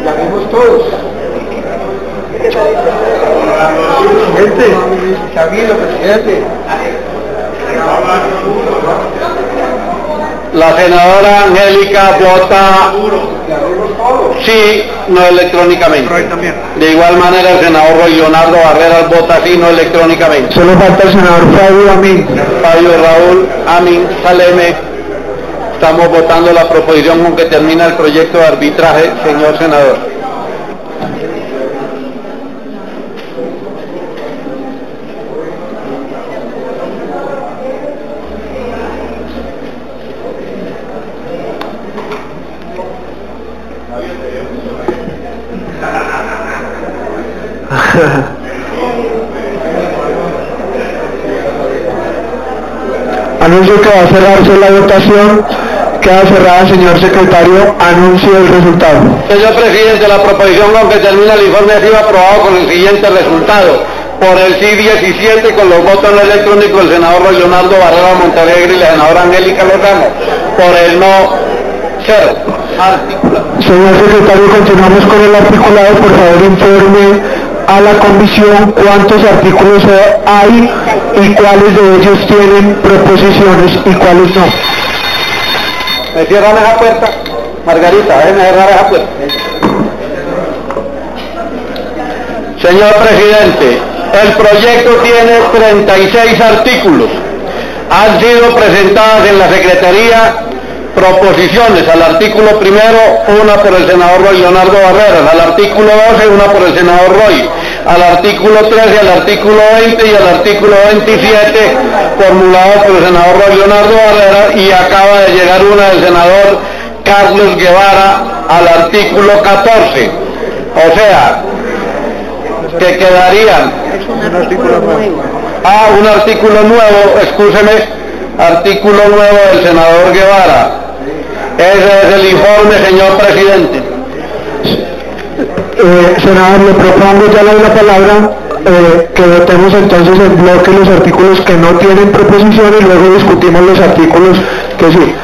La vimos todos. Presidente, Camilo, presidente. La senadora Angélica vota sí, no electrónicamente. De igual manera el senador Roy Leonardo Barreras vota sí, no electrónicamente. Solo falta el senador Fabio Amin. Fabio Raúl Amin Saleme Estamos votando la proposición con que termina el proyecto de arbitraje, señor senador. Anuncio que va a cerrarse la votación. Queda cerrada, señor secretario. Anuncie el resultado. Señor presidente, la proposición con que termina el informe ha sido aprobado con el siguiente resultado. Por el sí 17, con los votos no electrónicos, el senador Leonardo Barrera Montalegre y la senadora Angélica Lozano. Por el no, 0. Señor secretario, continuamos con el articulado. Por favor, informe a la comisión cuántos artículos hay y cuáles de ellos tienen proposiciones y cuáles no. ¿Me cierran esa puerta? Margarita, déjeme cerrar esa puerta. Señor presidente, el proyecto tiene 36 artículos. Han sido presentadas en la Secretaría proposiciones. Al artículo primero, una por el senador Leonardo Barreras. Al artículo 12, una por el senador Roy. Al artículo 13, al artículo 20 y al artículo 27, formulados por el senador Leonardo Barreras, y acaba de llegar una del senador Carlos Guevara al artículo 14. O sea, que quedarían... Un artículo nuevo. un artículo nuevo, excúseme, artículo nuevo del senador Guevara. Ese es el informe, señor presidente. Senador, le propongo, ya le doy la palabra, que votemos entonces en bloque los artículos que no tienen proposición y luego discutimos los artículos que sí.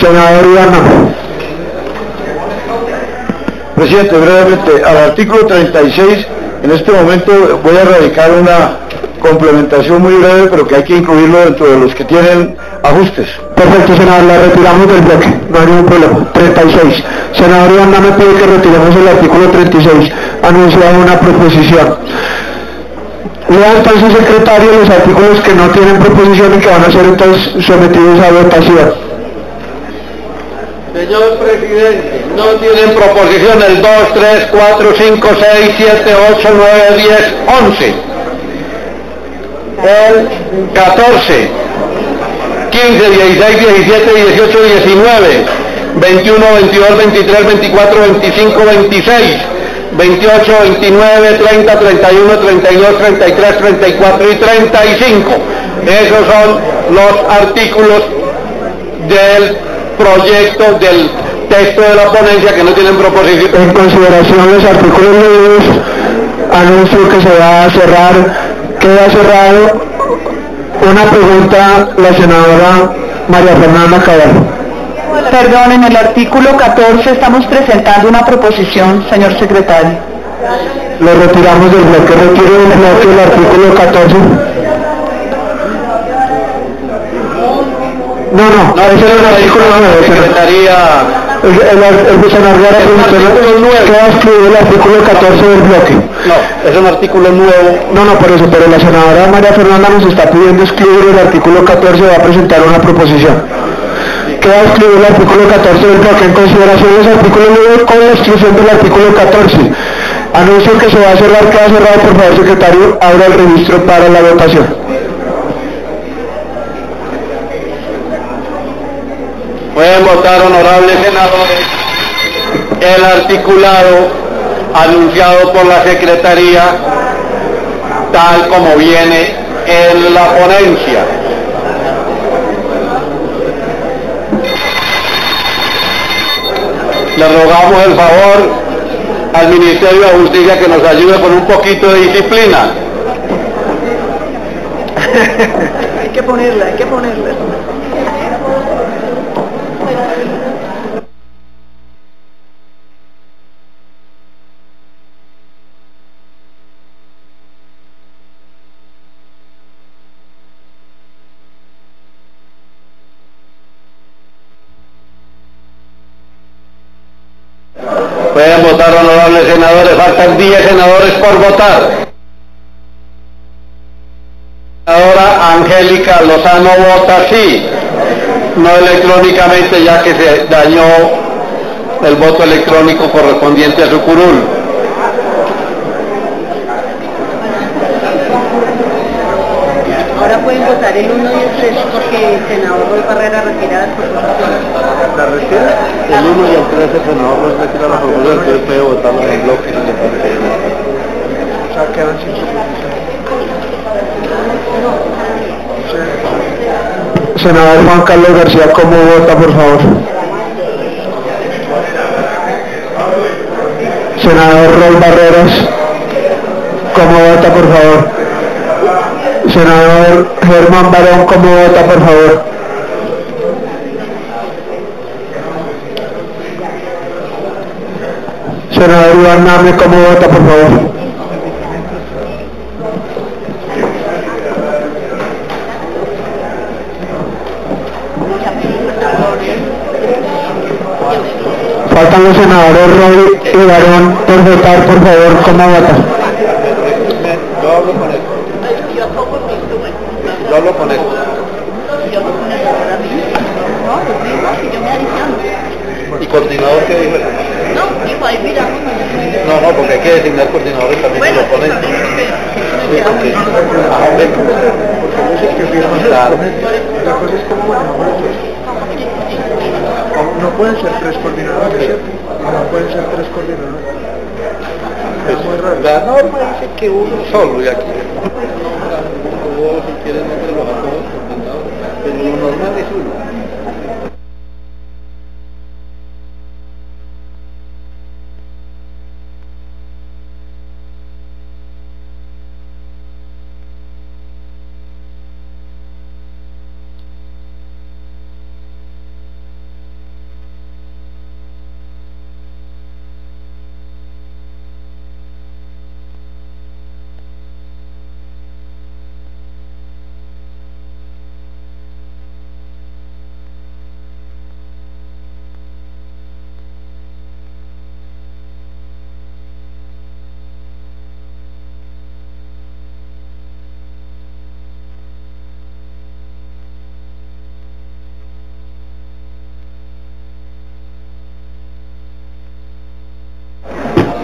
Senador Ivana. Presidente, brevemente, al artículo 36, en este momento voy a radicar una complementación muy breve, pero que hay que incluirlo dentro de los que tienen ajustes. Perfecto, senador, la retiramos del bloque, no hay ningún problema. 36. Senador Ivana me pide que retiremos el artículo 36, anunciado una proposición. Lea entonces, secretario, los artículos que no tienen proposición y que van a ser entonces sometidos a votación. Señor presidente, no tienen proposición el 2, 3, 4, 5, 6, 7, 8, 9, 10, 11. El 14, 15, 16, 17, 18, 19, 21, 22, 23, 24, 25, 26, 28, 29, 30, 31, 32, 33, 34 y 35. Esos son los artículos del proyecto, del texto de la ponencia que no tienen proposición. En consideración los artículos leídos, anuncio que se va a cerrar. Queda cerrado. Una pregunta, la senadora María Fernanda Cabal. Perdón, en el artículo 14 estamos presentando una proposición, señor secretario. Lo retiramos del bloque. Retiro del bloque el artículo 14. No, ese es el artículo 9. Secretaría... El senador queda excluido el artículo 14 del bloque. No, es un artículo nuevo. No, por eso, pero la senadora María Fernanda nos está pidiendo excluir el artículo 14, va a presentar una proposición. Queda excluido el artículo 14 del bloque. En consideración los artículos 9 con la exclusión del artículo 14. Anuncio que se va a cerrar, queda cerrado. Por favor, secretario, abra el registro para la votación. Pueden votar, honorables senadores, el articulado anunciado por la Secretaría, tal como viene en la ponencia. Le rogamos el favor al Ministerio de Justicia que nos ayude con un poquito de disciplina. Hay que ponerla. Pueden votar, honorables senadores, faltan 10 senadores por votar. Senadora Angélica Lozano vota sí. no electrónicamente, ya que se dañó el voto electrónico correspondiente a su curul. Ahora pueden votar el 1 y el 3 porque el senador Roy Barrera retira las proposiciones. ¿La retira? El 1 y el 3 el senador Roy retira las proposiciones, entonces puede votarlo en bloque. O sea, quedan sin Senador Juan Carlos García, ¿cómo vota, por favor? Senador Roy Barreras, ¿cómo vota, por favor? Senador Germán Barón, ¿cómo vota, por favor? Senador Iván Name, ¿cómo vota, por favor? Faltan los senadores Roy y Barón por votar, por favor, ¿cómo vota? Yo hablo con él. Yo hablo con él. ¿Y coordinador qué dijo? No, dijo ahí miramos. No, porque hay que designar coordinadores también. Bueno, lo ponen. sí, Porque La cosa es cómo manejamos los dos. No pueden ser tres coordinadores, ¿cierto? No pueden ser tres coordinadores. Es muy raro. La norma dice que uno solo, y aquí si quieren no los a todos coordinadores, pero lo normal es uno.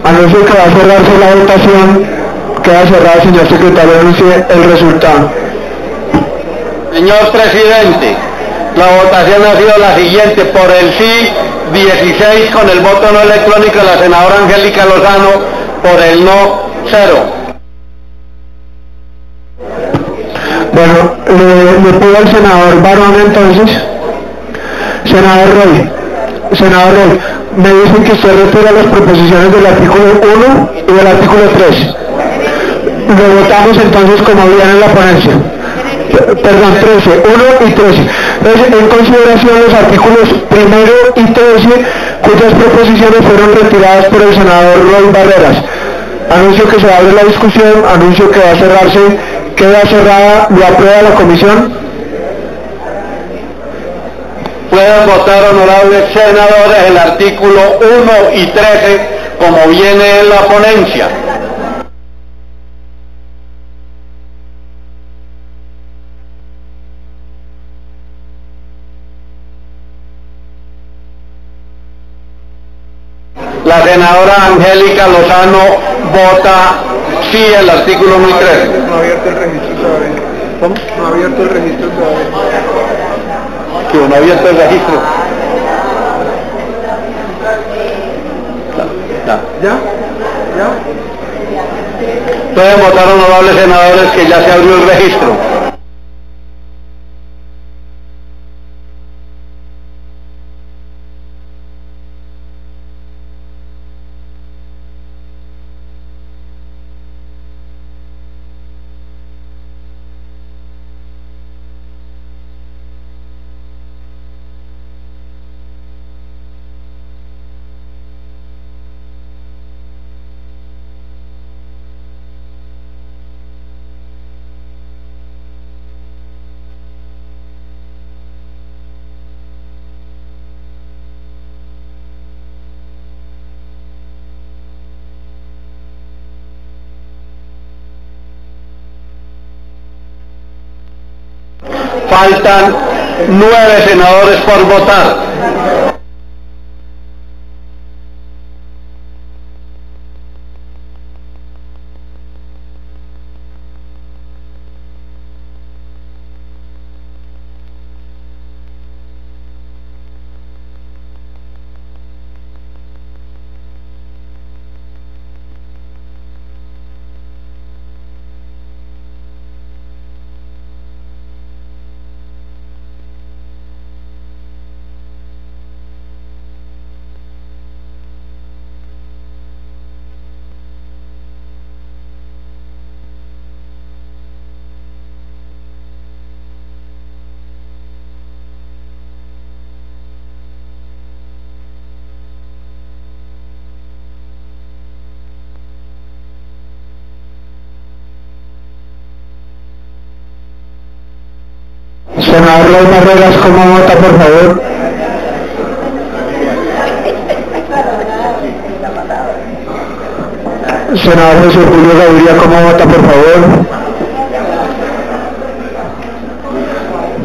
Anuncio que va a cerrarse la votación. Queda cerrada, señor secretario, anuncie el resultado. Señor presidente, la votación ha sido la siguiente: por el sí 16 con el voto no electrónico de la senadora Angélica Lozano, por el no 0. Bueno, le pido al senador Barón entonces. Senador Roy, me dicen que usted retira las proposiciones del artículo 1 y del artículo 3. Lo votamos entonces como viene en la ponencia. Perdón, 13, 1 y 13. Entonces, en consideración los artículos 1 y 13, cuyas proposiciones fueron retiradas por el senador Roy Barreras. Anuncio que se abre la discusión, anuncio que va a cerrarse, queda cerrada, lo aprueba la comisión. Pueden votar, honorables senadores, el artículo 1 y 13 como viene en la ponencia. La senadora Angélica Lozano vota sí el artículo 1 y 13. No ha abierto el registro todavía. ¿Cómo? No ha abierto el registro todavía. Que no ha abierto el registro. ¿Ya? Pueden votar, honorables senadores, que ya se abrió el registro. Faltan 9 senadores por votar. Senador Roy Barreras, ¿cómo vota, por favor? Senador José Julio Gaviria, ¿cómo vota, por favor?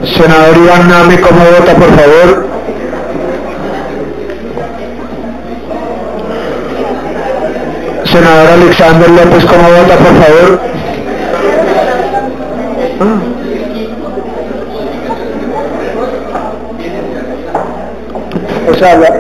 Senador Iván Nami, ¿cómo vota, por favor? Senador Alexander López, ¿cómo vota, por favor? O sea, bueno,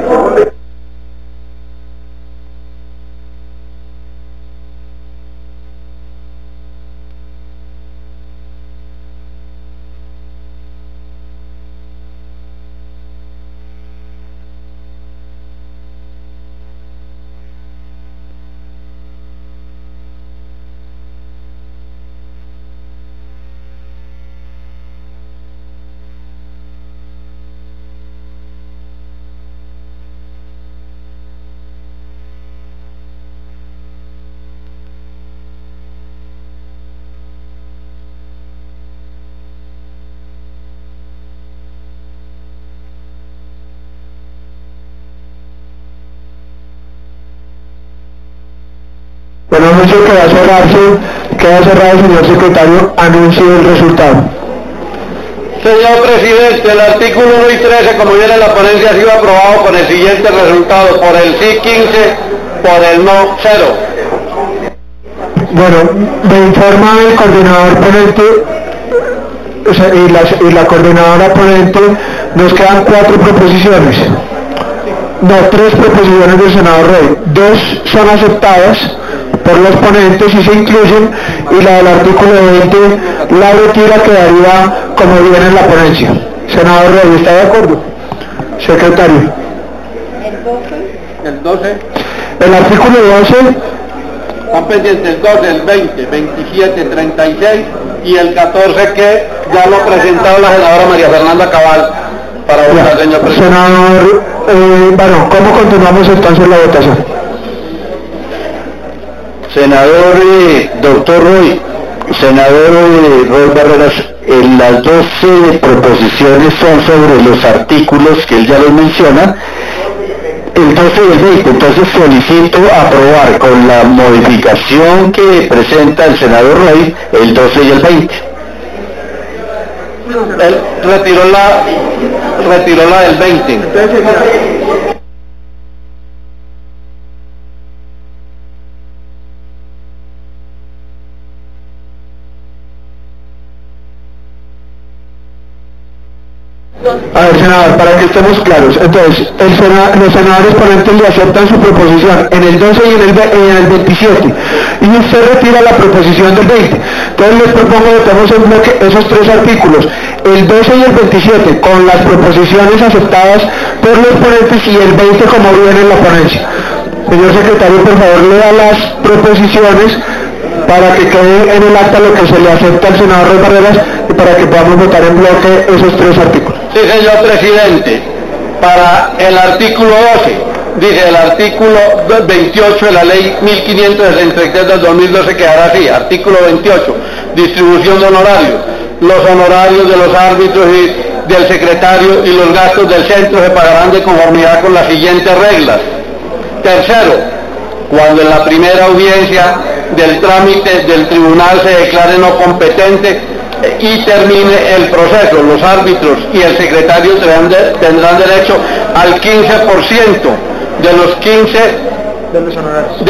anuncio que va a cerrarse, queda cerrado, señor secretario, anuncie el resultado. Señor presidente, el artículo 1 y 13, como viene en la ponencia, ha sido aprobado con el siguiente resultado: por el sí 15, por el no 0. Bueno, me informa el coordinador ponente, o sea, y la coordinadora ponente, nos quedan 4 proposiciones. No, 3 proposiciones del senador Rey. 2 son aceptadas por los ponentes y se incluyen, y la del artículo 20 la retira, quedaría como viene en la ponencia. Senador Rey, ¿está de acuerdo? Secretario. El 12. El artículo 12. Están pendientes el 12, el 20, 27, 36 y el 14, que ya lo ha presentado la senadora María Fernanda Cabal para votar, señor presidente. Senador, bueno, ¿cómo continuamos entonces la votación? Senador doctor Roy, senador Roy Barreras, las 12 proposiciones son sobre los artículos que él ya los menciona, el 12 y el 20, entonces solicito aprobar con la modificación que presenta el senador Roy, el 12 y el 20. Él retiró la del 20. A ver, senador, para que estemos claros, entonces, los senadores ponentes le aceptan su proposición en el 12 y en el 27, y usted retira la proposición del 20. Entonces les propongo que votemos en bloque esos 3 artículos, el 12 y el 27, con las proposiciones aceptadas por los ponentes, y el 20 como viene en la ponencia. Señor secretario, por favor, lea las proposiciones para que quede en el acta lo que se le acepta al senador Roy Barreras y para que podamos votar en bloque esos 3 artículos. Sí, señor presidente. Para el artículo 12, dice el artículo 28 de la ley 1563 del 2012 quedará así: artículo 28, distribución de honorarios. Los honorarios de los árbitros y del secretario y los gastos del centro se pagarán de conformidad con las siguientes reglas. Tercero, cuando en la primera audiencia del trámite del tribunal se declare no competente, y termine el proceso. Los árbitros y el secretario tendrán derecho al 15% de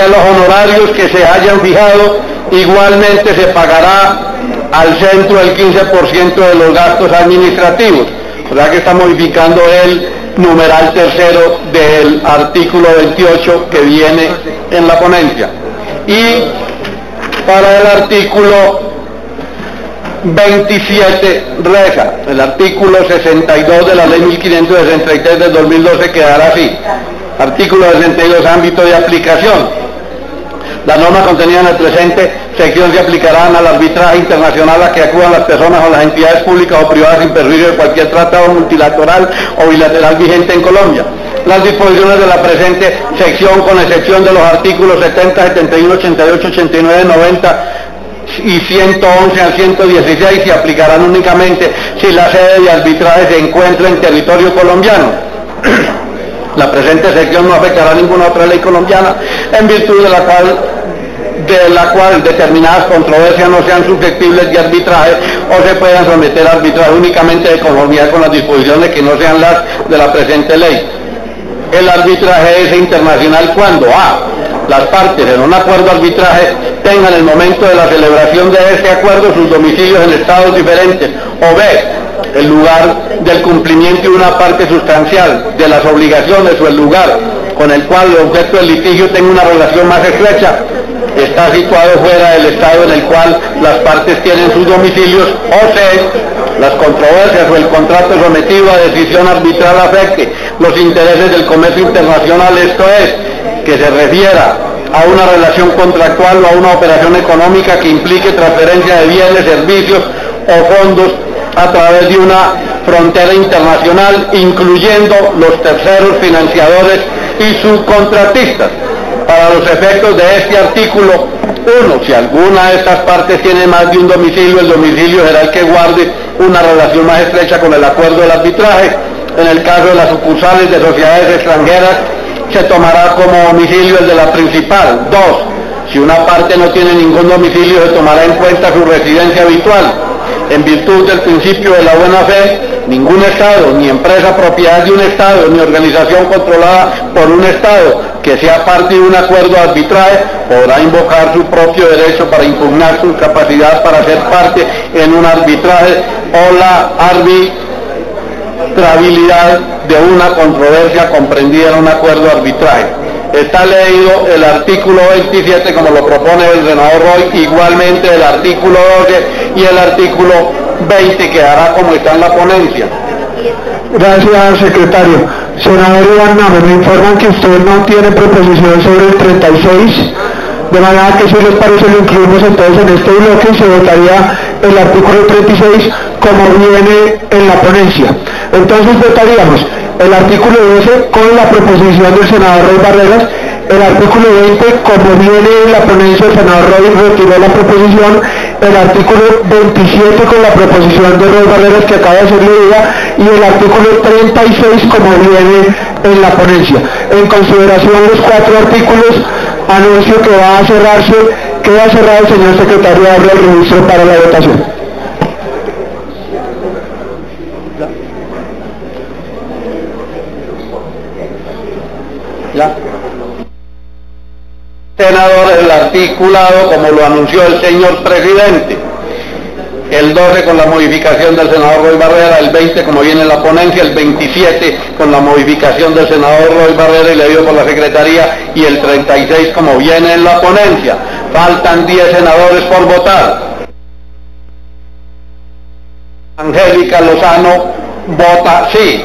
los honorarios que se hayan fijado. Igualmente se pagará al centro el 15% de los gastos administrativos. O sea que está modificando el numeral tercero del artículo 28 que viene en la ponencia. Y para el artículo 27 reza, el artículo 62 de la ley 1563 del 2012 quedará así. Artículo 62, ámbito de aplicación. Las normas contenidas en la presente sección se aplicarán al arbitraje internacional a que acudan las personas o las entidades públicas o privadas sin perjuicio de cualquier tratado multilateral o bilateral vigente en Colombia. Las disposiciones de la presente sección, con excepción de los artículos 70, 71, 88, 89, 90 y 111 al 116, se aplicarán únicamente si la sede de arbitraje se encuentra en territorio colombiano. La presente sección no afectará a ninguna otra ley colombiana, en virtud de la cual determinadas controversias no sean susceptibles de arbitraje o se puedan someter a arbitraje únicamente de conformidad con las disposiciones que no sean las de la presente ley. El arbitraje es internacional cuando a. Las partes en un acuerdo de arbitraje tengan en el momento de la celebración de este acuerdo sus domicilios en estados diferentes, o b. el lugar del cumplimiento de una parte sustancial de las obligaciones o el lugar con el cual el objeto del litigio tenga una relación más estrecha está situado fuera del estado en el cual las partes tienen sus domicilios, o c. las controversias o el contrato sometido a decisión arbitral afecte los intereses del comercio internacional, esto es, que se refiera a una relación contractual o a una operación económica que implique transferencia de bienes, servicios o fondos a través de una frontera internacional, incluyendo los terceros financiadores y subcontratistas. Para los efectos de este artículo, 1. Si alguna de estas partes tiene más de un domicilio, el domicilio será el que guarde una relación más estrecha con el acuerdo del arbitraje. En el caso de las sucursales de sociedades extranjeras, se tomará como domicilio el de la principal. 2. Si una parte no tiene ningún domicilio, se tomará en cuenta su residencia habitual. En virtud del principio de la buena fe, ningún Estado, ni empresa propiedad de un Estado, ni organización controlada por un Estado que sea parte de un acuerdo de arbitraje, podrá invocar su propio derecho para impugnar su capacidad para ser parte en un arbitraje o la arbitrabilidad de una controversia comprendida en un acuerdo de arbitraje. Está leído el artículo 27 como lo propone el senador Roy, igualmente el artículo 12 y el artículo 20 quedará como está en la ponencia. Gracias, secretario. Senador Iván Name, me informan que usted no tiene proposición sobre el 36, de manera que si les parece lo incluimos entonces en este bloque y se votaría el artículo 36 como viene en la ponencia. Entonces votaríamos el artículo 12 con la proposición del senador Roy Barreras, el artículo 20 como viene en la ponencia, el senador Roy retiró la proposición, el artículo 27 con la proposición de Roy Barreras que acaba de ser leída y el artículo 36 como viene en la ponencia. En consideración los 4 artículos, anuncio que va a cerrarse, queda cerrado el señor secretario, abre el registro para la votación. ¿Ya? Senador, el articulado como lo anunció el señor presidente, el 12 con la modificación del senador Roy Barrera, el 20 como viene en la ponencia, el 27 con la modificación del senador Roy Barrera y leído por la secretaría, y el 36 como viene en la ponencia. Faltan 10 senadores por votar. Angélica Lozano vota sí.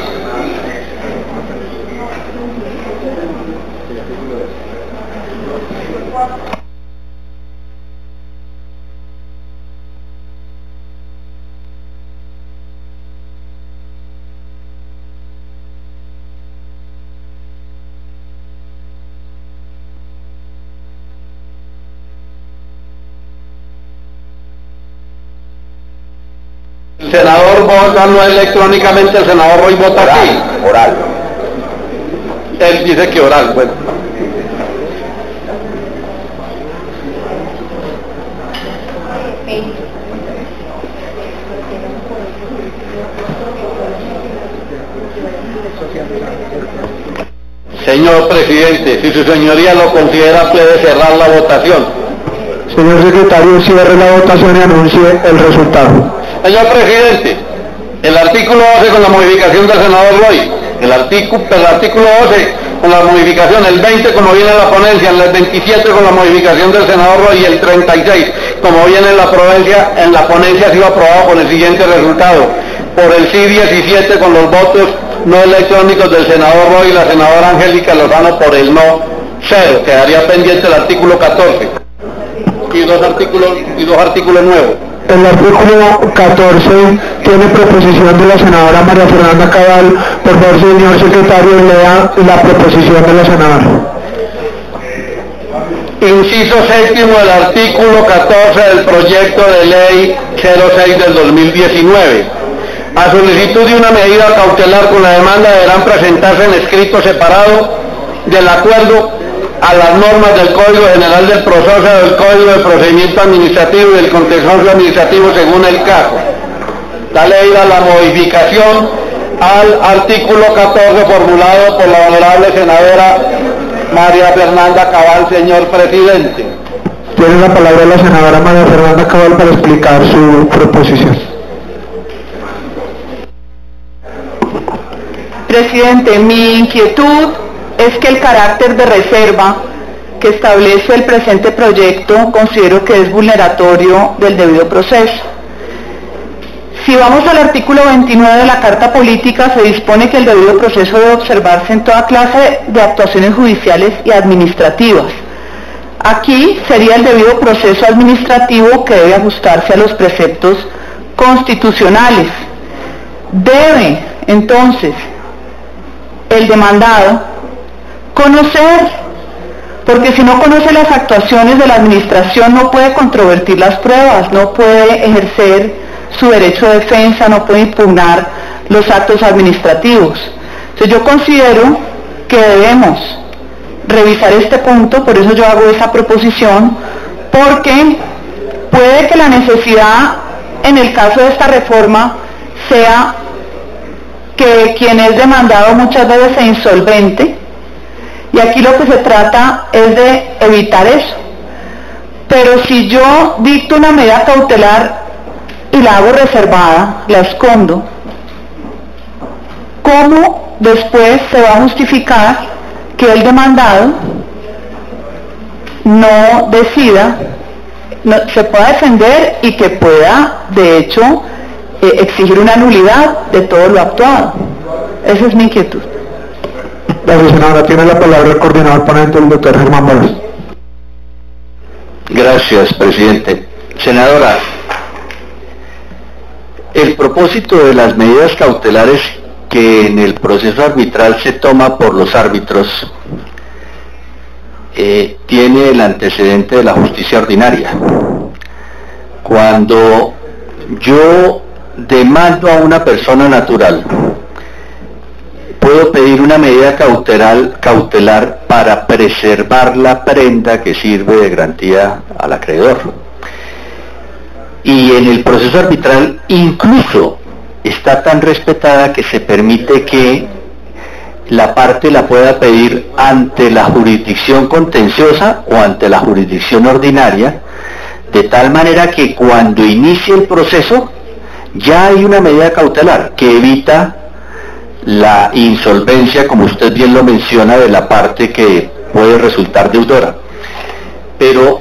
El senador vota no electrónicamente, el senador Roy vota Oral, sí. oral. Él dice que oral, bueno. Señor presidente, si su señoría lo considera, puede cerrar la votación. Señor secretario, cierre la votación y anuncie el resultado. Señor presidente, el artículo 12 con la modificación del senador Roy, el artículo 12 con la modificación, el 20 como viene en la ponencia, el 27 con la modificación del senador Roy y el 36 como viene en la ponencia ha sido aprobado con el siguiente resultado. Por el sí 17 con los votos no electrónicos del senador Roy y la senadora Angélica Lozano, por el no 0. Quedaría pendiente el artículo 14 y dos artículos nuevos. El artículo 14 tiene proposición de la senadora María Fernanda Cabal. Por favor, señor secretario, lea la proposición de la senadora. Inciso séptimo del artículo 14 del proyecto de ley 06 del 2019. A solicitud de una medida cautelar con la demanda deberán presentarse en escrito separado del acuerdo a las normas del Código General del Proceso, del Código de Procedimiento Administrativo y del Contencioso Administrativo según el caso. Da leída la modificación al artículo 14 formulado por la honorable senadora María Fernanda Cabal, señor presidente. Tiene la palabra la senadora María Fernanda Cabal para explicar su proposición. Presidente, mi inquietud es que el carácter de reserva que establece el presente proyecto considero que es vulneratorio del debido proceso. Si vamos al artículo 29 de la Carta Política, se dispone que el debido proceso debe observarse en toda clase de actuaciones judiciales y administrativas. Aquí sería el debido proceso administrativo que debe ajustarse a los preceptos constitucionales. Debe, entonces, el demandado conocer, porque si no conoce las actuaciones de la administración no puede controvertir las pruebas, no puede ejercer su derecho de defensa, no puede impugnar los actos administrativos. Entonces yo considero que debemos revisar este punto, por eso yo hago esa proposición, porque puede que la necesidad en el caso de esta reforma sea que quien es demandado muchas veces sea insolvente, y aquí lo que se trata es de evitar eso. Pero si yo dicto una medida cautelar y la hago reservada, la escondo, ¿cómo después se va a justificar que el demandado no decida, se pueda defender y que pueda, de hecho, exigir una nulidad de todo lo actuado? Esa es mi inquietud. Gracias, senadora. Tiene la palabra el coordinador ponente, el doctor Germán Varas. Gracias, presidente. Senadora, el propósito de las medidas cautelares que en el proceso arbitral se toma por los árbitros tiene el antecedente de la justicia ordinaria. Cuando yo demando a una persona natural, puedo pedir una medida cautelar para preservar la prenda que sirve de garantía al acreedor. Y en el proceso arbitral incluso está tan respetada que se permite que la parte la pueda pedir ante la jurisdicción contenciosa o ante la jurisdicción ordinaria, de tal manera que cuando inicie el proceso ya hay una medida cautelar que evita la insolvencia, como usted bien lo menciona, de la parte que puede resultar deudora. Pero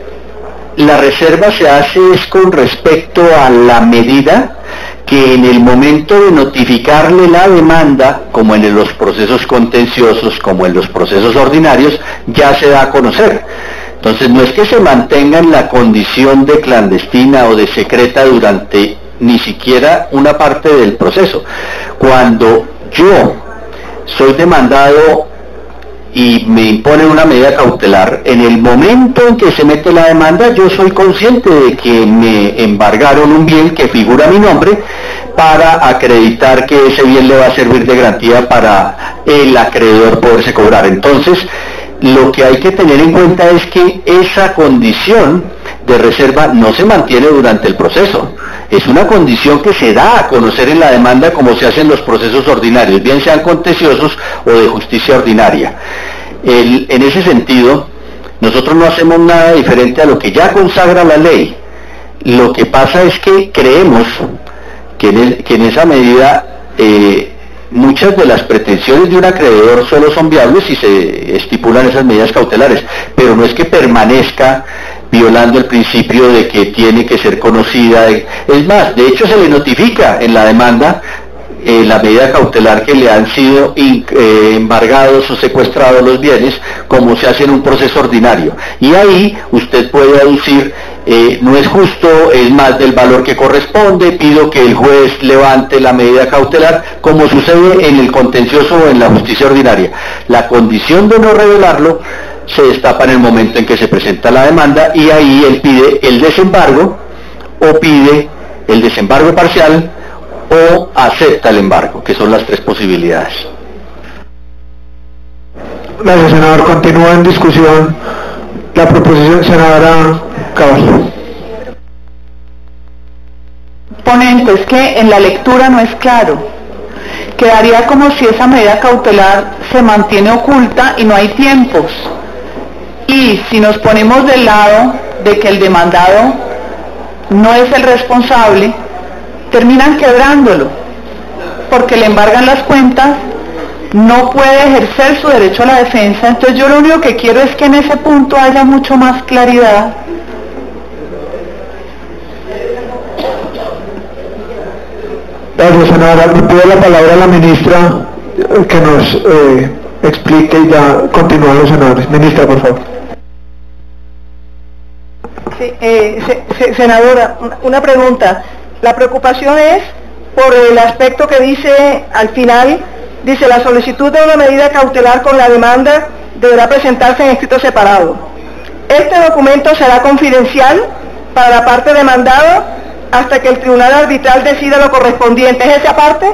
la reserva se hace es con respecto a la medida que en el momento de notificarle la demanda, como en los procesos contenciosos, como en los procesos ordinarios, ya se da a conocer. Entonces no es que se mantenga en la condición de clandestina o de secreta durante ni siquiera una parte del proceso. Cuando yo soy demandado y me imponen una medida cautelar, en el momento en que se mete la demanda, yo soy consciente de que me embargaron un bien que figura mi nombre para acreditar que ese bien le va a servir de garantía para el acreedor poderse cobrar. Entonces, lo que hay que tener en cuenta es que esa condición de reserva no se mantiene durante el proceso. Es una condición que se da a conocer en la demanda como se hace en los procesos ordinarios, bien sean contenciosos o de justicia ordinaria. En ese sentido, nosotros no hacemos nada diferente a lo que ya consagra la ley. Lo que pasa es que creemos que en esa medida muchas de las pretensiones de un acreedor solo son viables si se estipulan esas medidas cautelares, pero no es que permanezca violando el principio de que tiene que ser conocida. Es más, de hecho se le notifica en la demanda la medida cautelar que le han sido embargados o secuestrados los bienes, como se hace en un proceso ordinario. Y ahí usted puede aducir, no es justo, es más del valor que corresponde, pido que el juez levante la medida cautelar, como sucede en el contencioso o en la justicia ordinaria. La condición de no revelarlo se destapa en el momento en que se presenta la demanda, y ahí él pide el desembargo, o pide el desembargo parcial, o acepta el embargo, que son las tres posibilidades. Gracias, senador. Continúa en discusión la proposición, senadora Cabal. Ponente, es que en la lectura no es claro. Quedaría como si esa medida cautelar se mantiene oculta y no hay tiempos. Y si nos ponemos del lado de que el demandado no es el responsable, terminan quebrándolo, porque le embargan las cuentas, no puede ejercer su derecho a la defensa. Entonces yo lo único que quiero es que en ese punto haya mucho más claridad. Gracias, senadora. Me pide la palabra a la ministra que nos explique, y ya continúan los senadores. Ministra, por favor. Sí, senadora, una pregunta. La preocupación es por el aspecto que dice al final, dice: la solicitud de una medida cautelar con la demanda deberá presentarse en escrito separado. Este documento será confidencial para la parte demandada hasta que el tribunal arbitral decida lo correspondiente. ¿Es esa parte?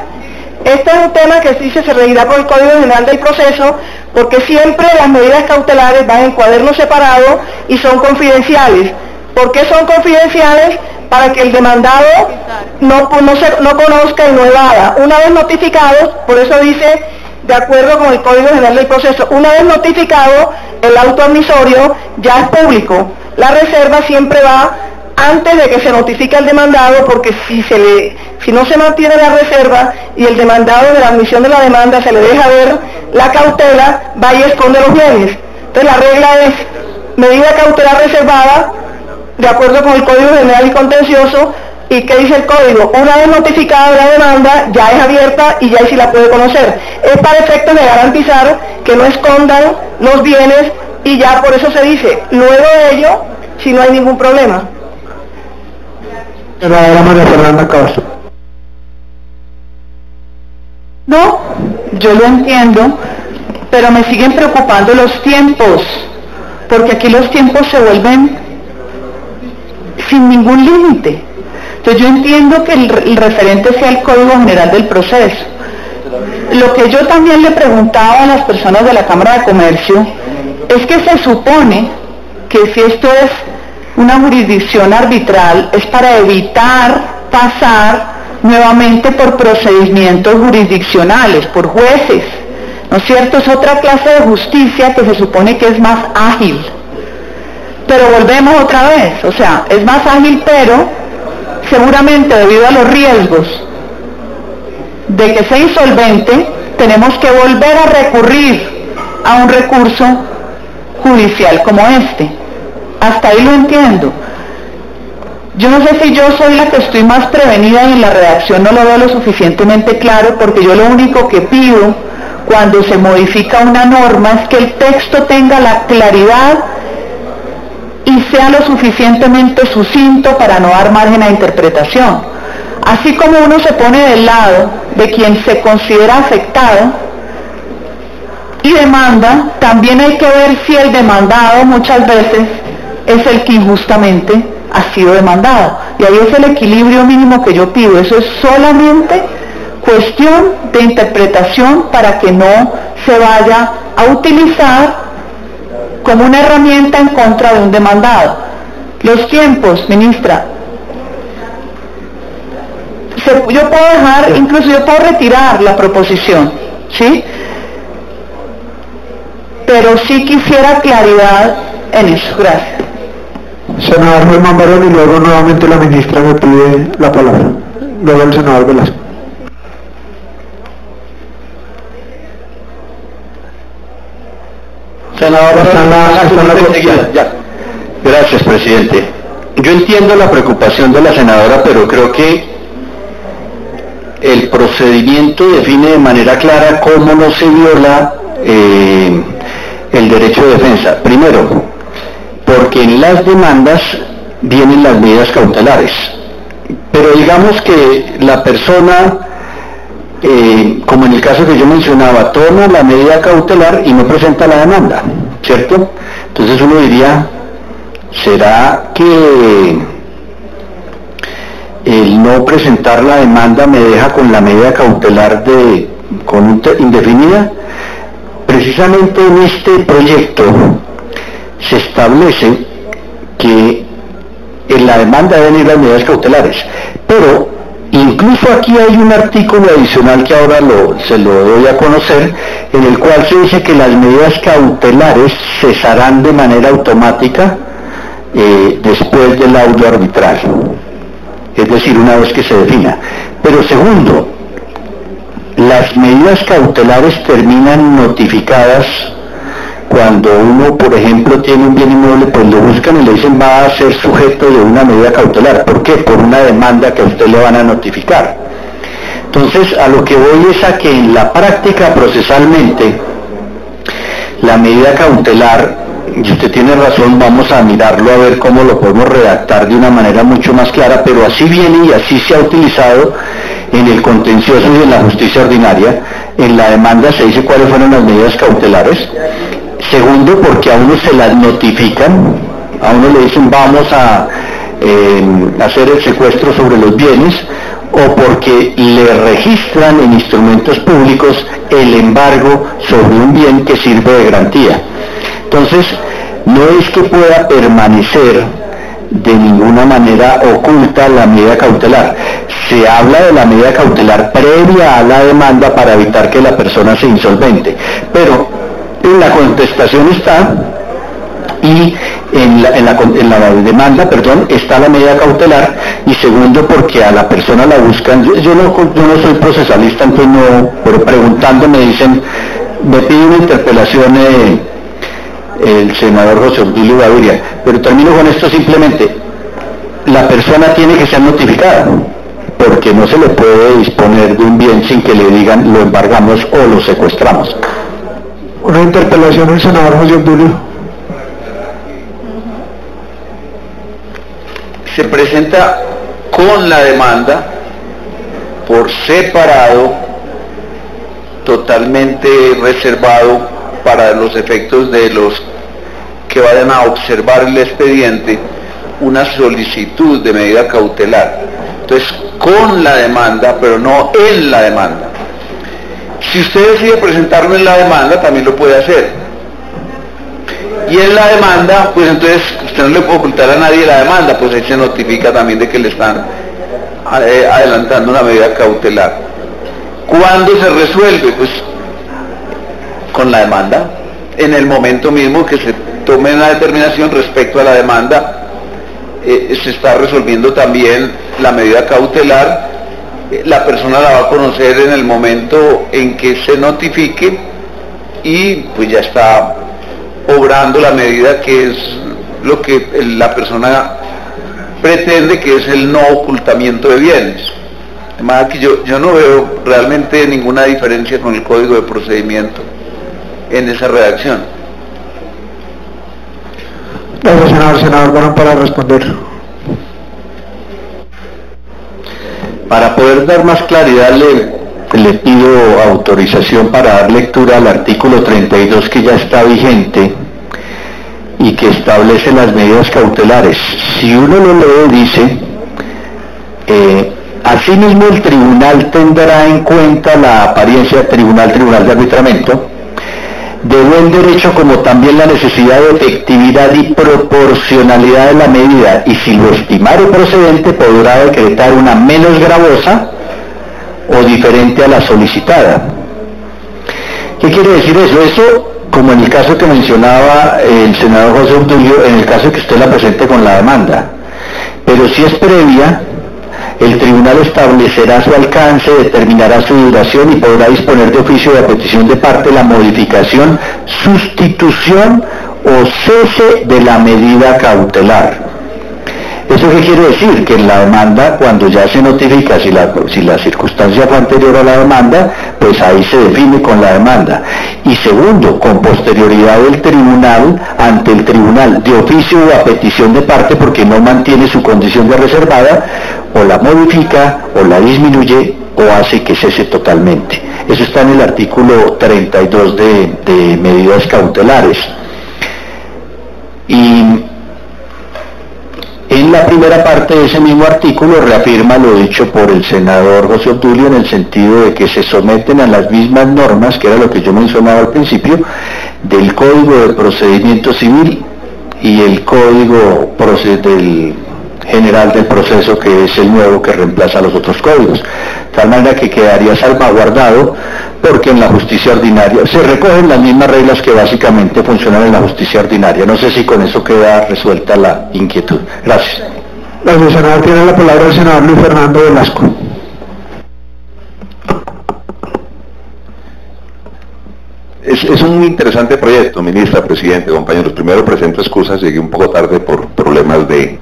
Este es un tema que sí se regirá por el Código General del Proceso, porque siempre las medidas cautelares van en cuadernos separados y son confidenciales. ¿Por qué son confidenciales? Para que el demandado no conozca y no evada. Una vez notificados, por eso dice, de acuerdo con el Código General del Proceso, una vez notificado, el auto admisorio ya es público. La reserva siempre va antes de que se notifique al demandado, porque si no se mantiene la reserva y el demandado de la admisión de la demanda se le deja ver la cautela, va y esconde los bienes. Entonces la regla es medida cautelar reservada, de acuerdo con el Código General y Contencioso. ¿Y qué dice el Código? Una vez notificada la demanda, ya es abierta y ya sí la puede conocer. Es para efectos de garantizar que no escondan los bienes, y ya por eso se dice, luego de ello, si no hay ningún problema. Senadora María Fernanda Cabal. No, yo lo entiendo, pero me siguen preocupando los tiempos, porque aquí los tiempos se vuelven sin ningún límite. Entonces yo entiendo que el referente sea el Código General del Proceso. Lo que yo también le preguntaba a las personas de la Cámara de Comercio es que se supone que si esto es una jurisdicción arbitral, es para evitar pasar nuevamente por procedimientos jurisdiccionales, por jueces, ¿no es cierto? Es otra clase de justicia que se supone que es más ágil. Pero volvemos otra vez, o sea, es más ágil, pero seguramente debido a los riesgos de que sea insolvente, tenemos que volver a recurrir a un recurso judicial como este. Hasta ahí lo entiendo. Yo no sé si yo soy la que estoy más prevenida y en la redacción no lo veo lo suficientemente claro, porque yo lo único que pido cuando se modifica una norma es que el texto tenga la claridad y sea lo suficientemente sucinto para no dar margen a interpretación. Así como uno se pone del lado de quien se considera afectado y demanda, también hay que ver si el demandado muchas veces es el que injustamente ha sido demandado. Y ahí es el equilibrio mínimo que yo pido. Eso es solamente cuestión de interpretación para que no se vaya a utilizar como una herramienta en contra de un demandado. Los tiempos, ministra, yo puedo dejar, incluso yo puedo retirar la proposición, ¿sí? Pero sí quisiera claridad en eso. Gracias. Senador Germán Barón, y luego nuevamente la ministra me pide la palabra. Luego el senador Velasco. Senador, Gracias, presidente. Yo entiendo la preocupación de la senadora, pero creo que el procedimiento define de manera clara cómo no se viola el derecho de defensa. Primero, porque en las demandas vienen las medidas cautelares. Pero digamos que la persona, como en el caso que yo mencionaba, toma la medida cautelar y no presenta la demanda, ¿cierto? Entonces uno diría, ¿será que el no presentar la demanda me deja con la medida cautelar indefinida? Precisamente en este proyecto se establece que en la demanda deben ir las medidas cautelares, pero incluso aquí hay un artículo adicional que ahora se lo doy a conocer, en el cual se dice que las medidas cautelares cesarán de manera automática después del laudo arbitral, es decir, una vez que se defina. Pero segundo, las medidas cautelares terminan notificadas cuando uno, por ejemplo, tiene un bien inmueble, pues lo buscan y le dicen va a ser sujeto de una medida cautelar. ¿Por qué? Por una demanda que a usted le van a notificar. Entonces, a lo que voy es a que en la práctica procesalmente, la medida cautelar, y usted tiene razón, vamos a mirarlo a ver cómo lo podemos redactar de una manera mucho más clara, pero así viene y así se ha utilizado en el contencioso y en la justicia ordinaria. En la demanda se dice cuáles fueron las medidas cautelares. Segundo, porque a uno se las notifican, a uno le dicen vamos a hacer el secuestro sobre los bienes, o porque le registran en instrumentos públicos el embargo sobre un bien que sirve de garantía. Entonces, no es que pueda permanecer de ninguna manera oculta la medida cautelar. Se habla de la medida cautelar previa a la demanda para evitar que la persona sea insolvente, pero en la contestación está, y en la demanda, está la medida cautelar. Y segundo, porque a la persona la buscan, yo no soy procesalista, entonces no, pero preguntando me dicen, me pide una interpelación el senador José Obdulio Gaviria, pero termino con esto simplemente, la persona tiene que ser notificada, porque no se le puede disponer de un bien sin que le digan lo embargamos o lo secuestramos. Una interpelación al senador José Obdulio. Se presenta con la demanda por separado, totalmente reservado para los efectos de los que vayan a observar el expediente, una solicitud de medida cautelar. Entonces, con la demanda, pero no en la demanda. Si usted decide presentarlo en la demanda, también lo puede hacer. Y en la demanda, pues entonces usted no le puede ocultar a nadie la demanda, pues ahí se notifica también de que le están adelantando una medida cautelar. ¿Cuándo se resuelve? Pues con la demanda, en el momento mismo que se tome una determinación respecto a la demanda, se está resolviendo también la medida cautelar. La persona la va a conocer en el momento en que se notifique y pues ya está obrando la medida, que es lo que la persona pretende, que es el no ocultamiento de bienes. Además, que yo no veo realmente ninguna diferencia con el Código de Procedimiento en esa redacción. Gracias, senador Barón, para responder. Para poder dar más claridad, le pido autorización para dar lectura al artículo 32 que ya está vigente y que establece las medidas cautelares. Si uno lo lee, dice, asimismo el tribunal tendrá en cuenta la apariencia tribunal de arbitramiento, de buen derecho, como también la necesidad de efectividad y proporcionalidad de la medida, y si lo estimare procedente podrá decretar una menos gravosa o diferente a la solicitada. ¿Qué quiere decir eso? Eso, como en el caso que mencionaba el senador José Obdulio, en el caso de que usted la presente con la demanda. Pero si es previa, el tribunal establecerá su alcance, determinará su duración y podrá disponer de oficio de petición de parte la modificación, sustitución o cese de la medida cautelar. ¿Eso qué quiere decir? Que en la demanda, cuando ya se notifica si la circunstancia fue anterior a la demanda, pues ahí se define con la demanda. Y segundo, con posterioridad del tribunal, ante el tribunal de oficio o a petición de parte, porque no mantiene su condición de reservada, o la modifica, o la disminuye, o hace que cese totalmente. Eso está en el artículo 32 de medidas cautelares. Y en la primera parte de ese mismo artículo reafirma lo dicho por el senador José Obdulio en el sentido de que se someten a las mismas normas, que era lo que yo mencionaba al principio, del Código de Procedimiento Civil y el Código General del Proceso, que es el nuevo que reemplaza a los otros códigos. De tal manera que quedaría salvaguardado, porque en la justicia ordinaria se recogen las mismas reglas que básicamente funcionan en la justicia ordinaria. No sé si con eso queda resuelta la inquietud. Gracias. Gracias, senador. Tiene la palabra el senador Luis Fernando Velasco. Es un muy interesante proyecto, ministra, presidente, compañeros. Primero presento excusas, llegué un poco tarde por problemas de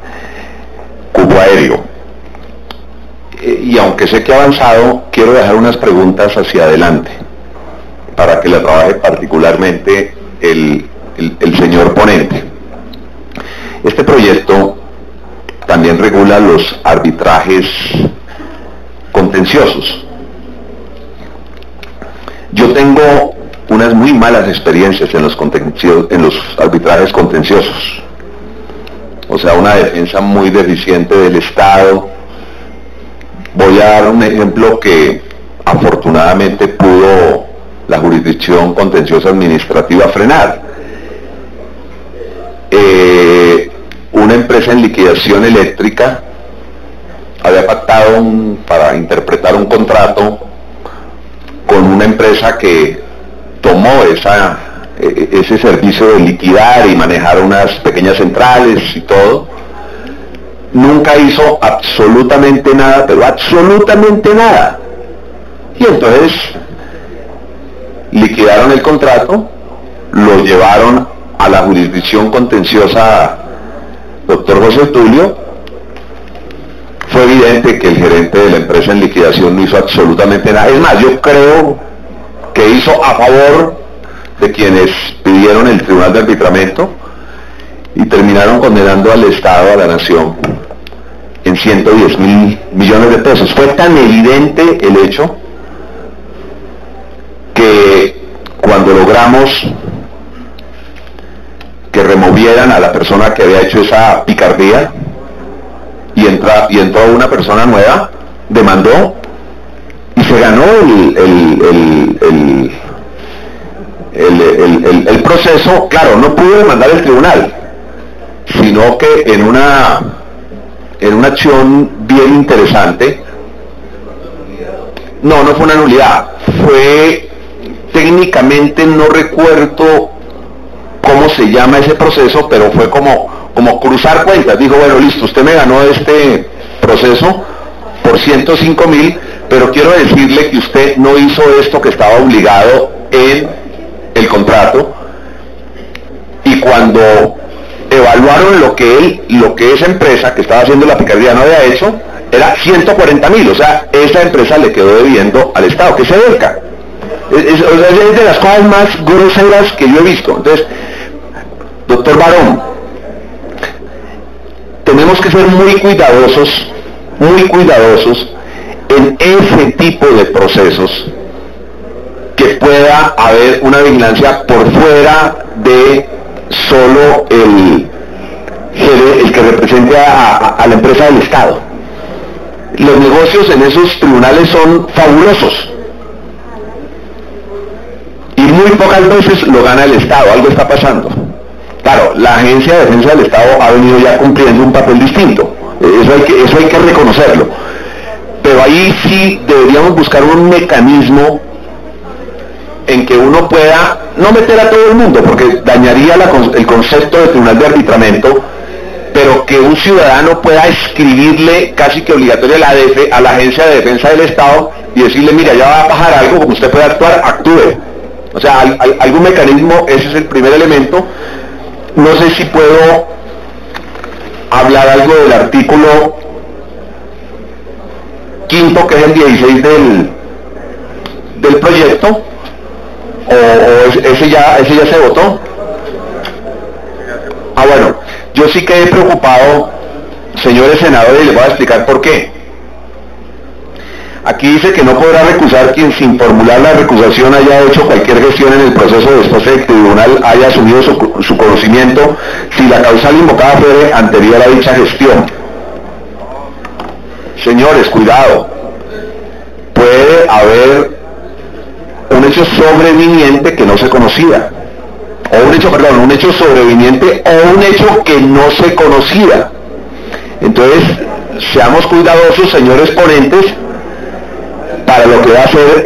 cubo aéreo. Y aunque sé que ha avanzado, quiero dejar unas preguntas hacia adelante, para que la trabaje particularmente el señor ponente. Este proyecto también regula los arbitrajes contenciosos. Yo tengo unas muy malas experiencias en los arbitrajes contenciosos. O sea, una defensa muy deficiente del Estado. Voy a dar un ejemplo que afortunadamente pudo la jurisdicción contenciosa administrativa frenar. Una empresa en liquidación eléctrica había pactado para interpretar un contrato con una empresa que tomó ese servicio de liquidar y manejar unas pequeñas centrales y todo. Nunca hizo absolutamente nada, pero absolutamente nada. Y entonces liquidaron el contrato, lo llevaron a la jurisdicción contenciosa doctor José Obdulio. Fue evidente que el gerente de la empresa en liquidación no hizo absolutamente nada. Es más, yo creo que hizo a favor de quienes pidieron el tribunal de arbitramiento y terminaron condenando al Estado, a la nación, en 110.000 millones de pesos. Fue tan evidente el hecho que cuando logramos que removieran a la persona que había hecho esa picardía y entró una persona nueva, demandó y se ganó el proceso. Claro, no pudo demandar el tribunal, sino que en una acción bien interesante. No fue una nulidad, fue técnicamente, no recuerdo cómo se llama ese proceso, pero fue como cruzar cuentas. Dijo, bueno, listo, usted me ganó este proceso por 105.000, pero quiero decirle que usted no hizo esto que estaba obligado en el contrato. Y cuando evaluaron lo que esa empresa que estaba haciendo la picardía no había hecho, era 140.000, o sea, esa empresa le quedó debiendo al Estado, que es Edelca. Es de las cosas más groseras que yo he visto. Entonces, doctor Barón, tenemos que ser muy cuidadosos en ese tipo de procesos, que pueda haber una vigilancia por fuera de solo el que represente a la empresa del Estado. Los negocios en esos tribunales son fabulosos y muy pocas veces lo gana el Estado. Algo está pasando. Claro, la Agencia de Defensa del Estado ha venido ya cumpliendo un papel distinto, eso hay que reconocerlo, pero ahí sí deberíamos buscar un mecanismo en que uno pueda no meter a todo el mundo, porque dañaría el concepto de tribunal de arbitramiento, pero que un ciudadano pueda escribirle casi que obligatoria a la Agencia de Defensa del Estado y decirle, mira, ya va a pasar algo, como usted puede actuar, actúe. O sea, algún mecanismo, ese es el primer elemento. No sé si puedo hablar algo del artículo 5º, que es el 16 del proyecto, o ese ya se votó. Bueno, yo sí quedé preocupado, señores senadores, y les voy a explicar por qué. Aquí dice que no podrá recusar quien sin formular la recusación haya hecho cualquier gestión en el proceso después de que el tribunal haya asumido su conocimiento si la causal invocada fuere anterior a dicha gestión. Señores, cuidado. Puede haber un hecho sobreviniente que no se conocía. O un hecho sobreviniente o un hecho que no se conocía. Entonces, seamos cuidadosos, señores ponentes, para lo que va a ser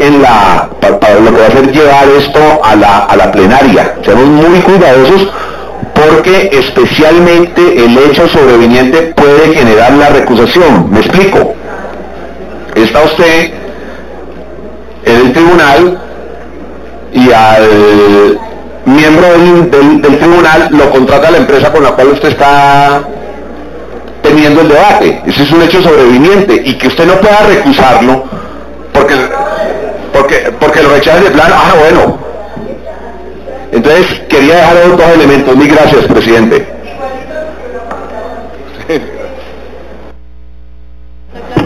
para lo que va a ser llevar esto a la plenaria. Seamos muy cuidadosos, porque especialmente el hecho sobreviniente puede generar la recusación. Me explico. Está usted en el tribunal y al miembro del tribunal lo contrata la empresa con la cual usted está teniendo el debate. Ese es un hecho sobreviniente, y que usted no pueda recusarlo porque lo rechaza de plano. Bueno. Entonces, quería dejar esos dos elementos. Mil gracias, presidente.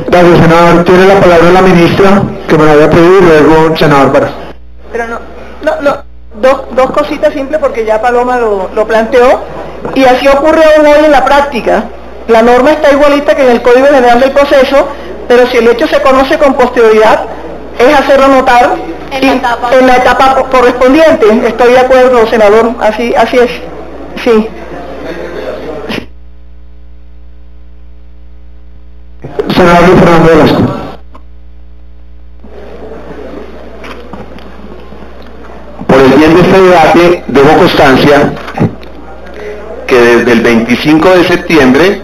Gracias, senador. Tiene la palabra la ministra, que me la había pedido, y luego el senador Barón. Pero dos cositas simples, porque ya Paloma lo planteó, y así ocurre hoy en la práctica. La norma está igualita que en el Código General del Proceso, pero si el hecho se conoce con posterioridad, es hacerlo notar en la etapa correspondiente. Estoy de acuerdo, senador, así es. Sí. Senador Luis Fernando Velasco. Por el bien de este debate, debo constancia que desde el 25 de septiembre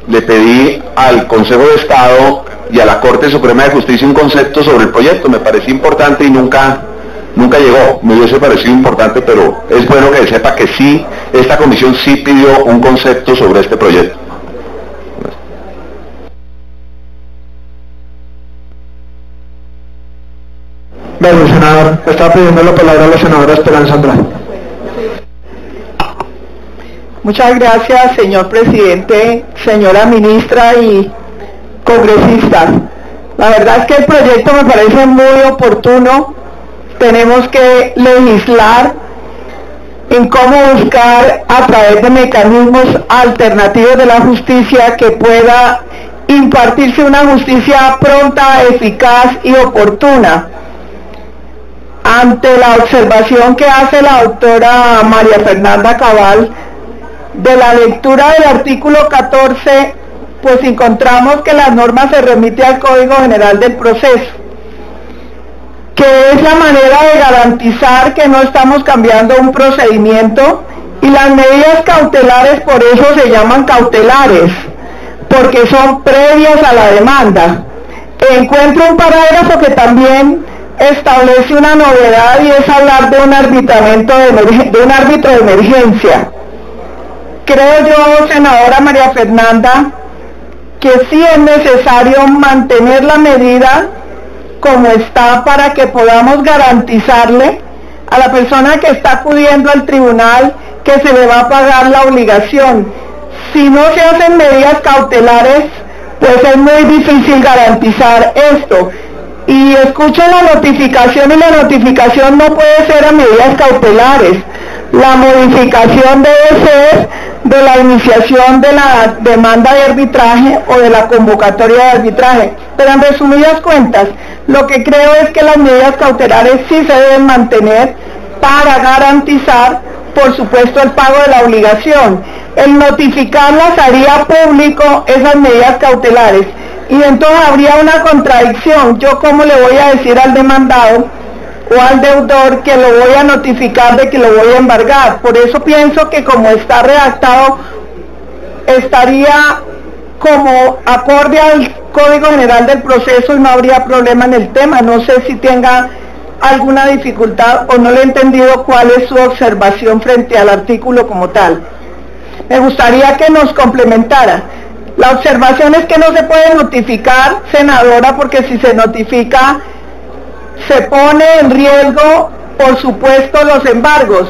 le pedí al Consejo de Estado y a la Corte Suprema de Justicia un concepto sobre el proyecto. Me pareció importante y nunca llegó. Me hubiese parecido importante, pero es bueno que sepa que sí, esta comisión sí pidió un concepto sobre este proyecto. Gracias, senador. Estaba pidiendo la palabra a la senadora Esperanza Andrade. Muchas gracias, señor presidente, señora ministra y congresistas. La verdad es que el proyecto me parece muy oportuno. Tenemos que legislar en cómo buscar, a través de mecanismos alternativos de la justicia, que pueda impartirse una justicia pronta, eficaz y oportuna. Ante la observación que hace la doctora María Fernanda Cabal de la lectura del artículo 14, pues encontramos que la norma se remite al Código General del Proceso, que es la manera de garantizar que no estamos cambiando un procedimiento, y las medidas cautelares por eso se llaman cautelares, porque son previas a la demanda. Encuentro un parágrafo que también establece una novedad, y es hablar de un árbitro de emergencia. Creo yo, senadora María Fernanda, que sí es necesario mantener la medida como está, para que podamos garantizarle a la persona que está acudiendo al tribunal que se le va a pagar la obligación. Si no se hacen medidas cautelares, pues es muy difícil garantizar esto. Y escucho la notificación, y la notificación no puede ser a medidas cautelares. La modificación debe ser de la iniciación de la demanda de arbitraje o de la convocatoria de arbitraje. Pero en resumidas cuentas, lo que creo es que las medidas cautelares sí se deben mantener para garantizar, por supuesto, el pago de la obligación. El notificarlas haría público esas medidas cautelares, y entonces habría una contradicción. Yo cómo le voy a decir al demandado o al deudor que lo voy a notificar de que lo voy a embargar. Por eso pienso que como está redactado estaría como acorde al Código General del Proceso y no habría problema en el tema. No sé si tenga alguna dificultad o no le he entendido cuál es su observación frente al artículo como tal. Me gustaría que nos complementara. La observación es que no se puede notificar, senadora, porque si se notifica se pone en riesgo, por supuesto, los embargos.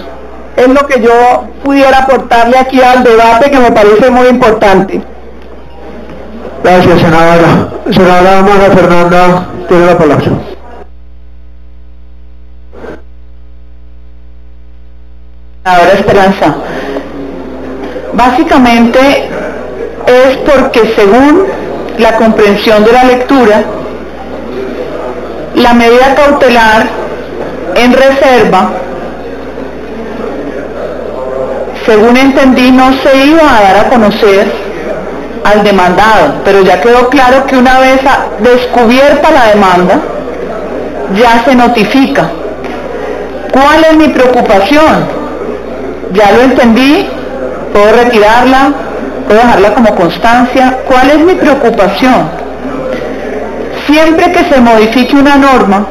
Es lo que yo pudiera aportarle aquí al debate, que me parece muy importante. Gracias, senadora. Senadora María Fernanda, tiene la palabra. Senadora Esperanza, básicamente es porque según la comprensión de la lectura, la medida cautelar en reserva, según entendí, no se iba a dar a conocer al demandado, pero ya quedó claro que una vez descubierta la demanda, ya se notifica. ¿Cuál es mi preocupación? Ya lo entendí, puedo retirarla, puedo dejarla como constancia. ¿Cuál es mi preocupación? Siempre que se modifique una norma,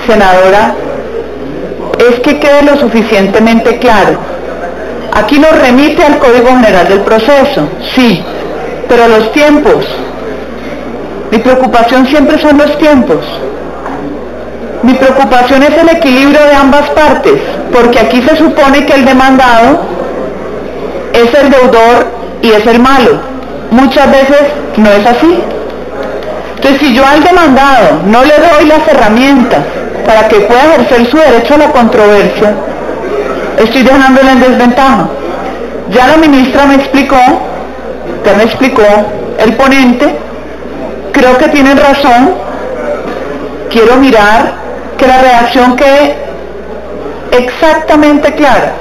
senadora, es que quede lo suficientemente claro. Aquí nos remite al Código General del Proceso, sí, pero los tiempos. Mi preocupación siempre son los tiempos. Mi preocupación es el equilibrio de ambas partes, porque aquí se supone que el demandado es el deudor y es el malo. Muchas veces no es así. Entonces, si yo al demandado no le doy las herramientas para que pueda ejercer su derecho a la controversia, estoy dejándole en desventaja. Ya la ministra me explicó, el ponente, creo que tienen razón. Quiero mirar que la redacción quede exactamente clara.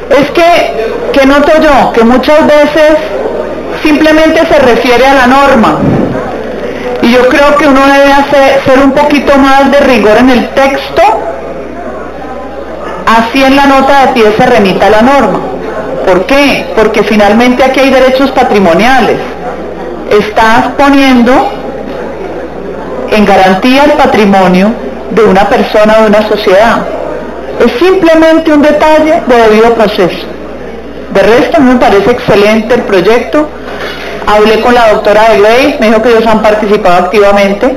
Es que noto yo que muchas veces simplemente se refiere a la norma, y yo creo que uno debe hacer un poquito más de rigor en el texto, así en la nota de pie se remita a la norma. ¿Por qué? Porque finalmente aquí hay derechos patrimoniales. Estás poniendo en garantía el patrimonio de una persona o de una sociedad. Es simplemente un detalle de debido proceso. De resto, me parece excelente el proyecto. Hablé con la doctora de Grey, me dijo que ellos han participado activamente.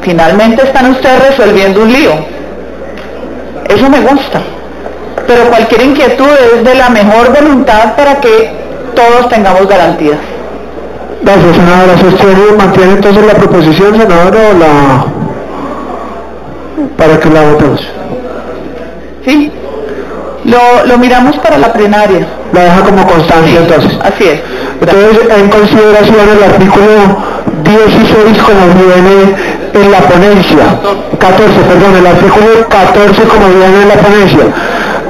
Finalmente están ustedes resolviendo un lío. Eso me gusta. Pero cualquier inquietud es de la mejor voluntad para que todos tengamos garantías. Gracias, senadora. ¿Sostiene, mantiene entonces la proposición, senadora, o la... para que la votemos? Sí, lo miramos para la plenaria. La deja como constancia, sí, entonces. Así es. Entonces, en consideración el artículo 16 como viene en la ponencia, 14, perdón, el artículo 14 como viene en la ponencia,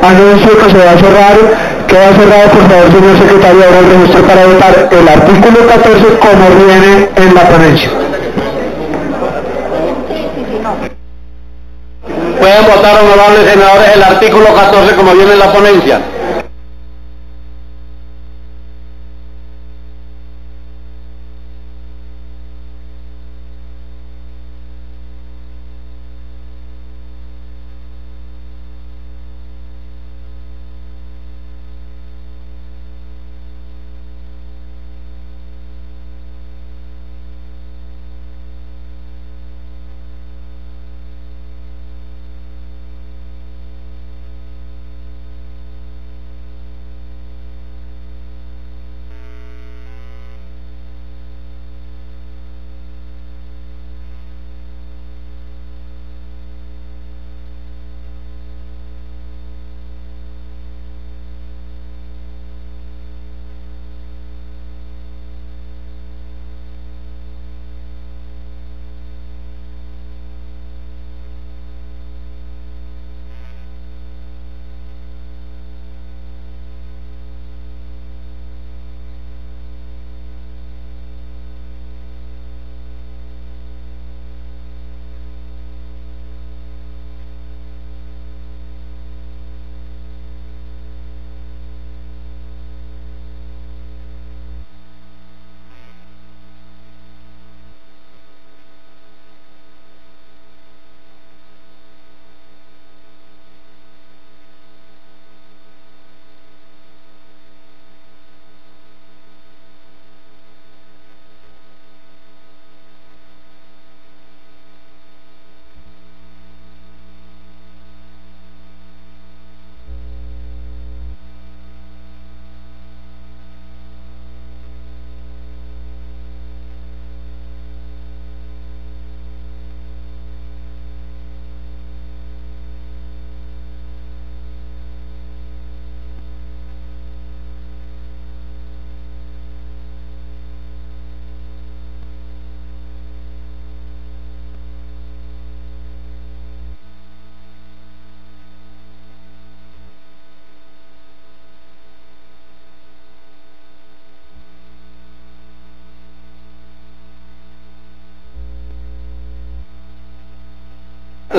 anuncio que se va a cerrar, queda cerrado, por favor, señor secretario, ahora el registro para votar el artículo 14 como viene en la ponencia. Pueden votar, honorables senadores, el artículo 14 como viene en la ponencia.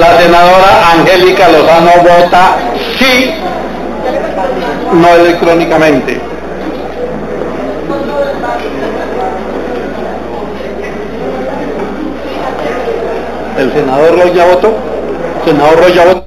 La senadora Angélica Lozano vota sí, no electrónicamente. ¿El senador Roy ya votó? ¿Senador Roy ya votó?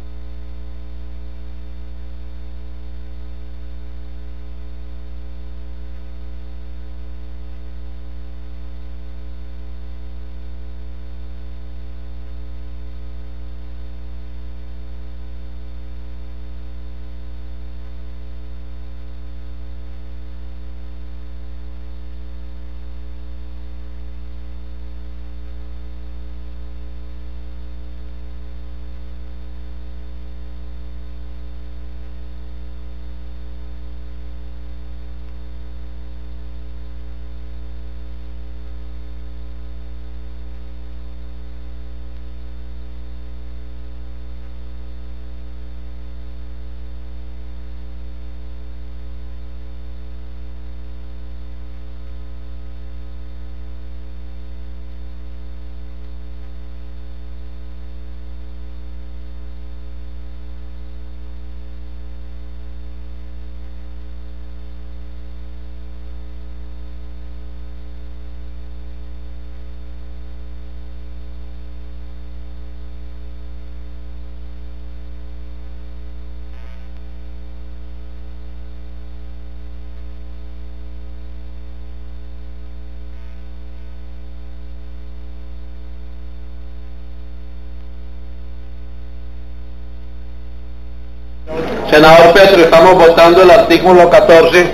Senador Petro, estamos votando el artículo 14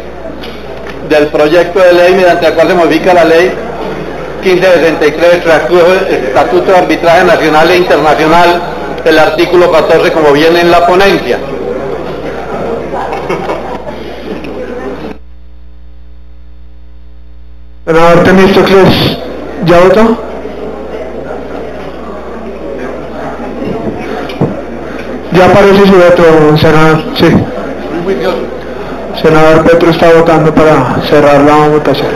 del proyecto de ley mediante el cual se modifica la ley 1563, Estatuto de Arbitraje Nacional e Internacional, el artículo 14 como viene en la ponencia. Senador Temístocles, ¿ya votó? Ya aparece su voto, senador, sí. Senador Petro está votando para cerrar la votación.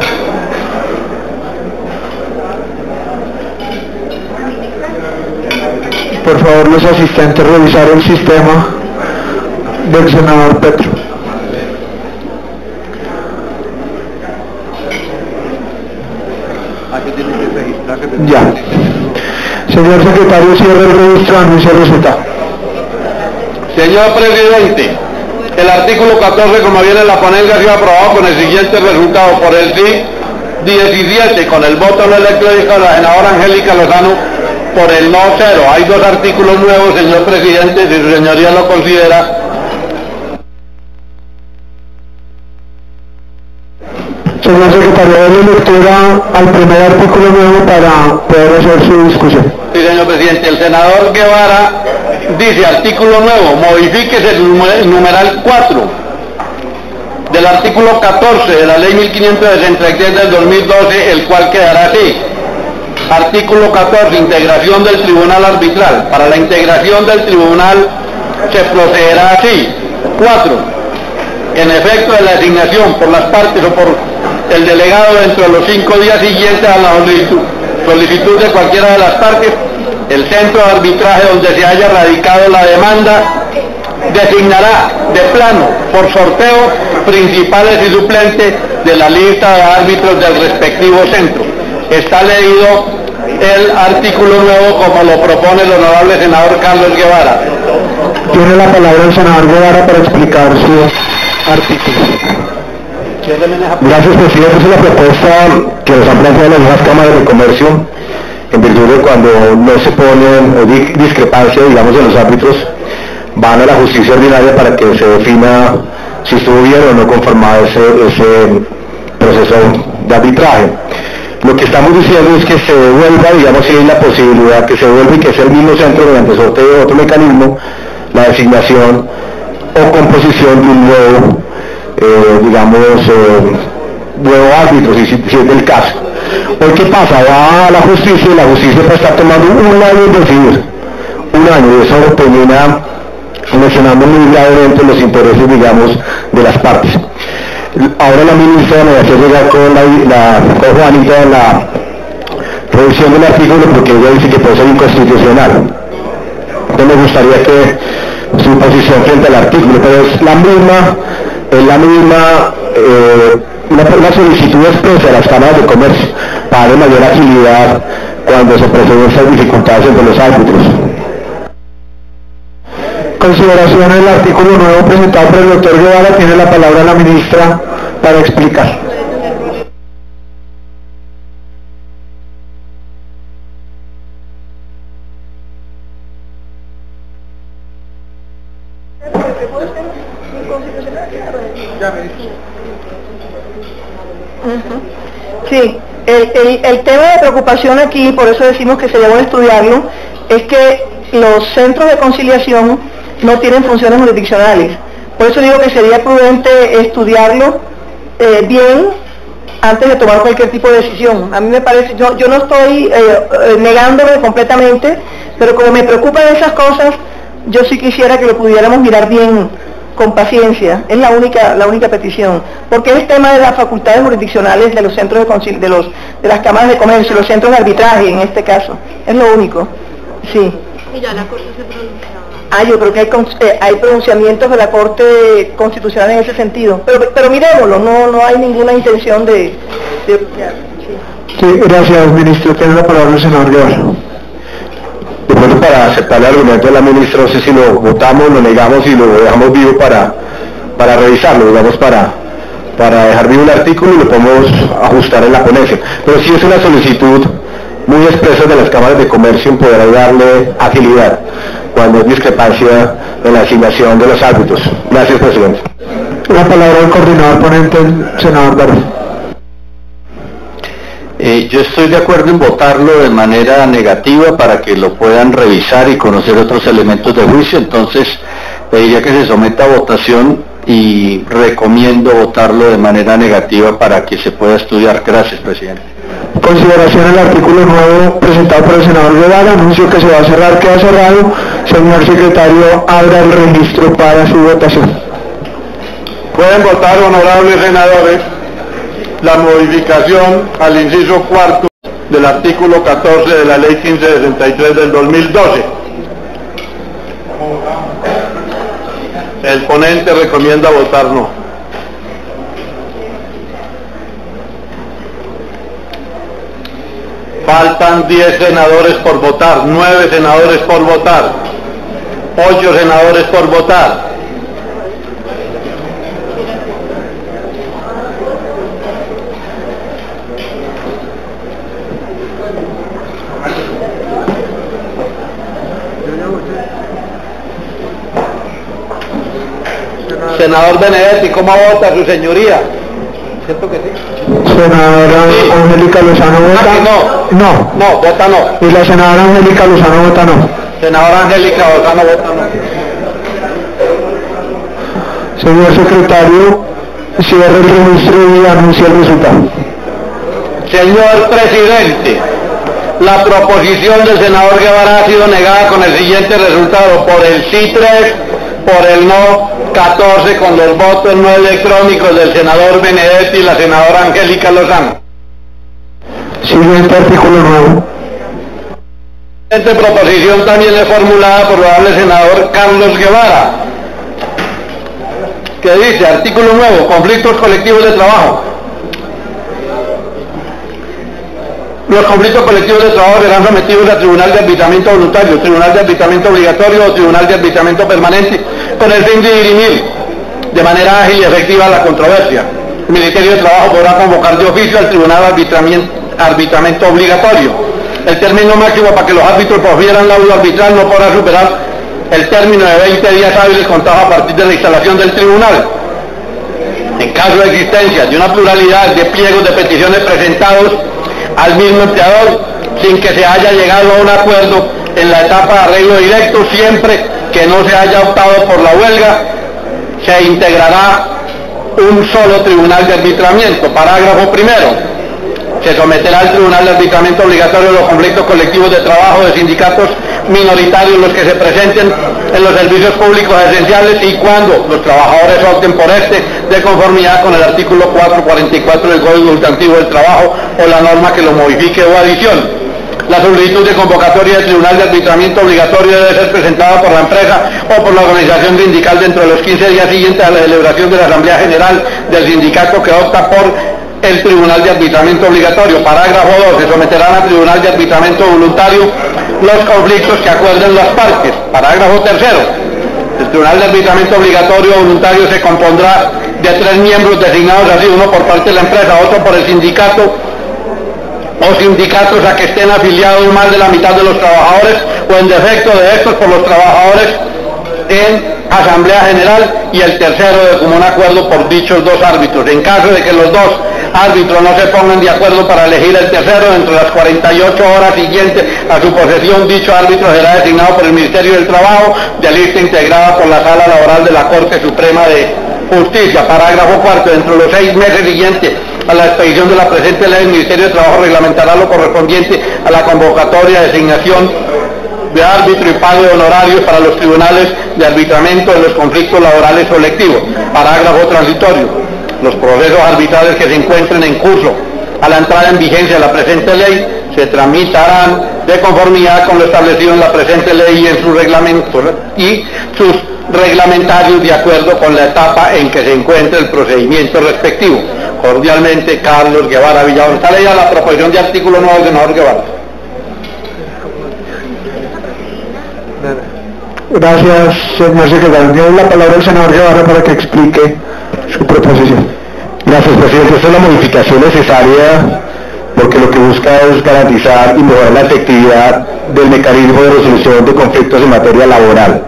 Por favor, los asistentes, revisar el sistema del senador Petro. Ya. Señor secretario, cierre el registro, anuncie el resultado. Señor presidente, el artículo 14, como viene en la ponencia, ha sido aprobado con el siguiente resultado: por el sí 17, con el voto no electrónico de la senadora Angélica Lozano, por el no 0. Hay dos artículos nuevos, señor presidente, si su señoría lo considera. Señor secretario, déle lectura al primer artículo nuevo para poder hacer su discusión. Sí, señor presidente. El senador Guevara dice: artículo nuevo, modifíquese el numeral 4 del artículo 14 de la ley 1563 del 2012, el cual quedará así. Artículo 14, integración del tribunal arbitral. Para la integración del tribunal se procederá así. 4. En efecto de la designación por las partes o por el delegado dentro de los 5 días siguientes a la solicitud de cualquiera de las partes, el centro de arbitraje donde se haya radicado la demanda designará de plano, por sorteo, principales y suplentes de la lista de árbitros del respectivo centro. Está leído el artículo nuevo como lo propone el honorable senador Carlos Guevara. Tiene la palabra el senador Guevara para explicar su artículo. Gracias, presidente. Es la propuesta que nos han planteado las nuevas cámaras de comercio, en virtud de cuando no se pone discrepancia, digamos, de los árbitros, van a la justicia ordinaria para que se defina si estuvo bien o no conformado ese proceso de arbitraje. Lo que estamos diciendo es que se devuelva, digamos, si hay la posibilidad que se devuelva y que sea el mismo centro mediante sorteo de otro mecanismo, la designación o composición de un nuevo nuevo árbitro, si es del caso. Hoy, ¿qué pasa? Va a la justicia y la justicia está tomando un año en decidir, un año, y eso termina lesionando muy gravemente los intereses, digamos, de las partes. Ahora la ministra me va a hacer llegar con Juanita la revisión del artículo, porque ella dice que puede ser inconstitucional. Entonces gustaría que su posición frente al artículo, pero es la misma una solicitud expresa de las cámaras de comercio para darle mayor agilidad cuando se presenten estas dificultades entre los árbitros. Consideración del artículo nuevo presentado por el doctor Guevara, tiene la palabra la ministra para explicar. Sí, el tema de preocupación aquí, por eso decimos que sería bueno estudiarlo, es que los centros de conciliación no tienen funciones jurisdiccionales. Por eso digo que sería prudente estudiarlo bien antes de tomar cualquier tipo de decisión. A mí me parece, yo no estoy negándolo completamente, pero como me preocupan esas cosas, yo sí quisiera que lo pudiéramos mirar bien, con paciencia. Es la única petición, porque es tema de las facultades jurisdiccionales de los centros de las cámaras de comercio, los centros de arbitraje en este caso. Es lo único. Sí. Y ya la Corte se pronunciaba. Yo creo que hay pronunciamientos de la Corte Constitucional en ese sentido. Pero miremoslo, no hay ninguna intención de Sí, gracias, ministro. Tiene la palabra el senador Guevara. De pronto, para aceptar el argumento de la ministra, no sé si lo votamos, lo negamos y lo dejamos vivo para revisarlo, digamos, para dejar vivo el artículo y lo podemos ajustar en la ponencia. Pero sí es una solicitud muy expresa de las cámaras de comercio en poder darle agilidad cuando hay discrepancia en la asignación de los árbitros. Gracias, presidente. La palabra al coordinador ponente, el senador Barón. Yo estoy de acuerdo en votarlo de manera negativa para que lo puedan revisar y conocer otros elementos de juicio. Entonces pediría que se someta a votación y recomiendo votarlo de manera negativa para que se pueda estudiar. Gracias, presidente. Consideración del artículo nuevo presentado por el senador Guevara. Anuncio que se va a cerrar, queda cerrado. Señor secretario, abra el registro para su votación. Pueden votar, honorables senadores, la modificación al inciso cuarto del artículo 14 de la ley 1563 del 2012. El ponente recomienda votar no. Faltan 10 senadores por votar, 9 senadores por votar, 8 senadores por votar. Senador Benedetti, ¿cómo vota su señoría? ¿Cierto que sí? Senadora Angélica Lozano vota. No, vota no. Y la senadora Angélica Lozano vota no. Senadora Angélica Lozano vota no. Señor secretario, cierre el registro y anuncie el resultado. Señor presidente, la proposición del senador Guevara ha sido negada con el siguiente resultado: por el sí 3, por el no 14, con los votos no electrónicos del senador Benedetti y la senadora Angélica Lozano. Siguiente artículo nuevo. Esta proposición también es formulada por el honorable senador Carlos Guevara, que dice: artículo nuevo, conflictos colectivos de trabajo. Los conflictos colectivos de trabajo serán sometidos a tribunal de arbitramiento voluntario, tribunal de arbitramiento obligatorio o tribunal de arbitramiento permanente, con el fin de dirimir de manera ágil y efectiva la controversia. El Ministerio de Trabajo podrá convocar de oficio al tribunal de arbitramiento obligatorio. El término máximo para que los árbitros profieran laudo arbitral no podrá superar el término de 20 días hábiles contados a partir de la instalación del tribunal. En caso de existencia de una pluralidad de pliegos de peticiones presentados al mismo empleador sin que se haya llegado a un acuerdo en la etapa de arreglo directo, siempre que no se haya optado por la huelga, se integrará un solo tribunal de arbitramiento. Parágrafo primero. Se someterá al tribunal de arbitramiento obligatorio los conflictos colectivos de trabajo de sindicatos minoritarios los que se presenten en los servicios públicos esenciales y cuando los trabajadores opten por este, de conformidad con el artículo 444 del Código Sustantivo del Trabajo o la norma que lo modifique o adicione. La solicitud de convocatoria del Tribunal de Arbitramiento Obligatorio debe ser presentada por la empresa o por la organización sindical dentro de los 15 días siguientes a la celebración de la Asamblea General del sindicato que opta por el Tribunal de Arbitramiento Obligatorio. Parágrafo 2. Se someterán al Tribunal de Arbitramiento Voluntario los conflictos que acuerden las partes. Parágrafo 3. El Tribunal de Arbitramiento Obligatorio Voluntario se compondrá de 3 miembros designados así, uno por parte de la empresa, otro por el sindicato o sindicatos a que estén afiliados más de la mitad de los trabajadores o en defecto de estos por los trabajadores en Asamblea General, y el tercero de común acuerdo por dichos 2 árbitros. En caso de que los 2 árbitros no se pongan de acuerdo para elegir el tercero, dentro de las 48 horas siguientes a su posesión, dicho árbitro será designado por el Ministerio del Trabajo de lista integrada por la Sala Laboral de la Corte Suprema de Justicia. Parágrafo 4. Dentro de los 6 meses siguientes a la expedición de la presente ley, el Ministerio de Trabajo reglamentará lo correspondiente a la convocatoria, designación de árbitro y pago de honorarios para los tribunales de arbitramiento de los conflictos laborales colectivos. Parágrafo transitorio. Los procesos arbitrales que se encuentren en curso a la entrada en vigencia de la presente ley se tramitarán de conformidad con lo establecido en la presente ley y en sus reglamentos y sus reglamentarios de acuerdo con la etapa en que se encuentre el procedimiento respectivo. Cordialmente, Carlos Guevara Villalón. Está leída la proposición de artículo nuevo del senador Guevara. Gracias, señor secretario. Tiene la palabra el senador Guevara para que explique su proposición. Gracias, presidente. Esta es la modificación necesaria porque lo que busca es garantizar y mejorar la efectividad del mecanismo de resolución de conflictos en materia laboral.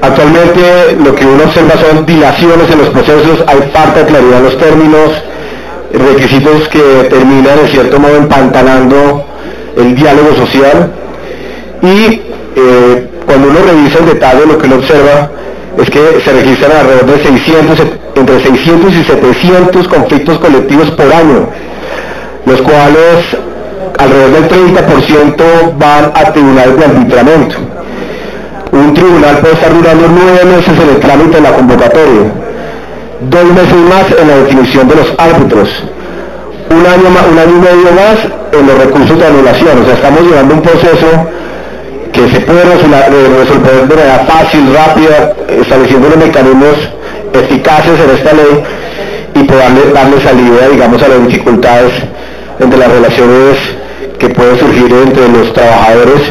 Actualmente lo que uno observa son dilaciones en los procesos, hay falta de claridad en los términos, requisitos que terminan en cierto modo empantanando el diálogo social, y cuando uno revisa en detalle lo que uno observa es que se registran alrededor de entre 600 y 700 conflictos colectivos por año, los cuales alrededor del 30% van a tribunales de arbitramiento. Un tribunal puede estar durando 9 meses en el trámite de la convocatoria, 2 meses más en la definición de los árbitros, un año y medio más en los recursos de anulación. O sea, estamos llevando un proceso que se puede resolver de manera fácil, rápida, estableciendo los mecanismos eficaces en esta ley y poder darle salida, digamos, a las dificultades entre las relaciones que pueden surgir entre los trabajadores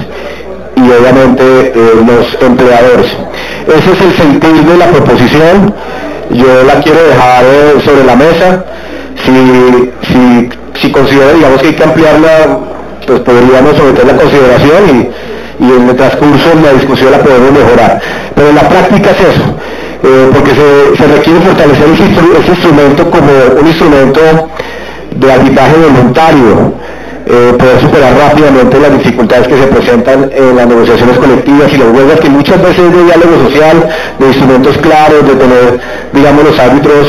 y obviamente los empleadores. Ese es el sentido de la proposición. Yo la quiero dejar sobre la mesa. Si considera, digamos, que hay que ampliarla, pues podríamos someterla a consideración y en el transcurso de la discusión la podemos mejorar. Pero en la práctica es eso, porque se requiere fortalecer ese instrumento como un instrumento de arbitraje voluntario, poder superar rápidamente las dificultades que se presentan en las negociaciones colectivas y las huelgas, que muchas veces de diálogo social, de instrumentos claros, de tener, digamos, los árbitros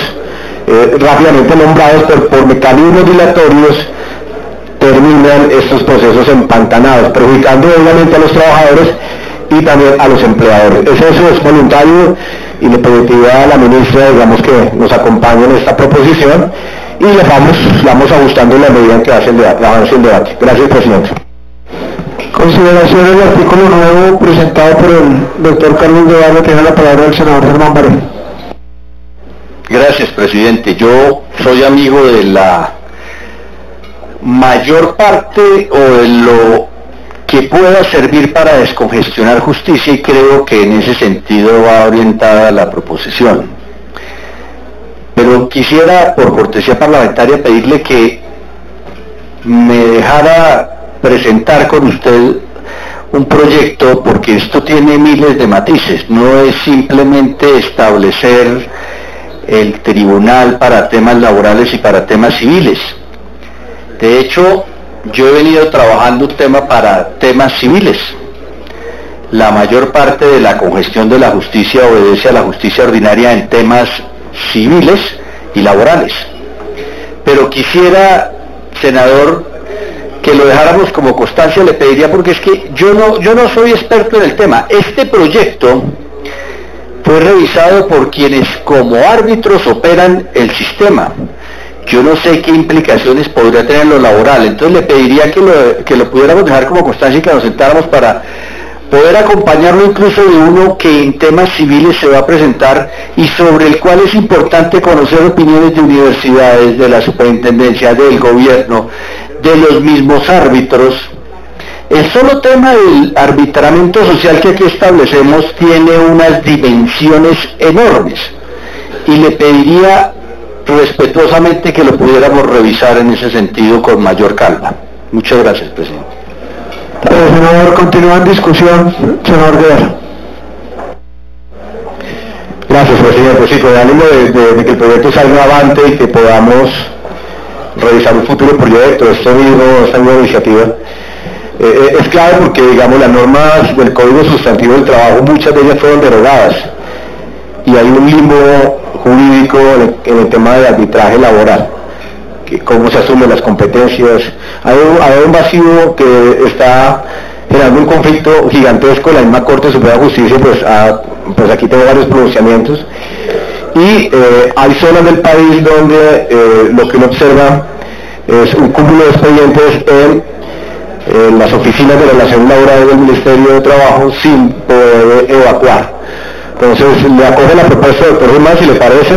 rápidamente nombrados por mecanismos dilatorios, terminan estos procesos empantanados, perjudicando obviamente a los trabajadores y también a los empleadores. Eso es voluntario y le pediría a la ministra, digamos, que nos acompañe en esta proposición y le vamos ajustando en la medida en que avance el debate. Gracias, presidente. Consideración del artículo nuevo presentado por el doctor Carlos Guevara. Tiene la palabra el senador Germán Barón. Gracias, presidente. Yo soy amigo de la mayor parte o de lo que pueda servir para descongestionar justicia, y creo que en ese sentido va orientada la proposición. Pero quisiera, por cortesía parlamentaria, pedirle que me dejara presentar con usted un proyecto, porque esto tiene miles de matices. No es simplemente establecer el tribunal para temas laborales y para temas civiles. De hecho, yo he venido trabajando un tema para temas civiles. La mayor parte de la congestión de la justicia obedece a la justicia ordinaria en temas civiles y laborales. Pero quisiera, senador, que lo dejáramos como constancia, le pediría, porque es que yo no soy experto en el tema. Este proyecto fue revisado por quienes como árbitros operan el sistema, yo no sé qué implicaciones podría tener en lo laboral. Entonces le pediría que lo pudiéramos dejar como constancia y que nos sentáramos para poder acompañarlo incluso de uno que en temas civiles se va a presentar y sobre el cual es importante conocer opiniones de universidades, de la superintendencia, del gobierno, de los mismos árbitros. El solo tema del arbitramiento social que aquí establecemos tiene unas dimensiones enormes y le pediría respetuosamente que lo pudiéramos revisar en ese sentido con mayor calma. Muchas gracias, presidente. Senador, continúa en discusión, senador Guevara. Gracias, presidente. Sí, con el ánimo de que el proyecto salga avante y que podamos revisar un futuro proyecto, esta misma iniciativa. Es clave porque, digamos, las normas del Código Sustantivo del Trabajo, muchas de ellas fueron derogadas y hay un limbo jurídico en el tema de arbitraje laboral, que cómo se asumen las competencias. Hay un vacío que está generando un conflicto gigantesco. La misma Corte Suprema de Justicia, pues aquí tengo varios pronunciamientos, y hay zonas del país donde lo que uno observa es un cúmulo de expedientes en las oficinas de relación laboral del Ministerio de Trabajo sin poder evacuar. Entonces le acoge la propuesta del doctor Germán, si le parece,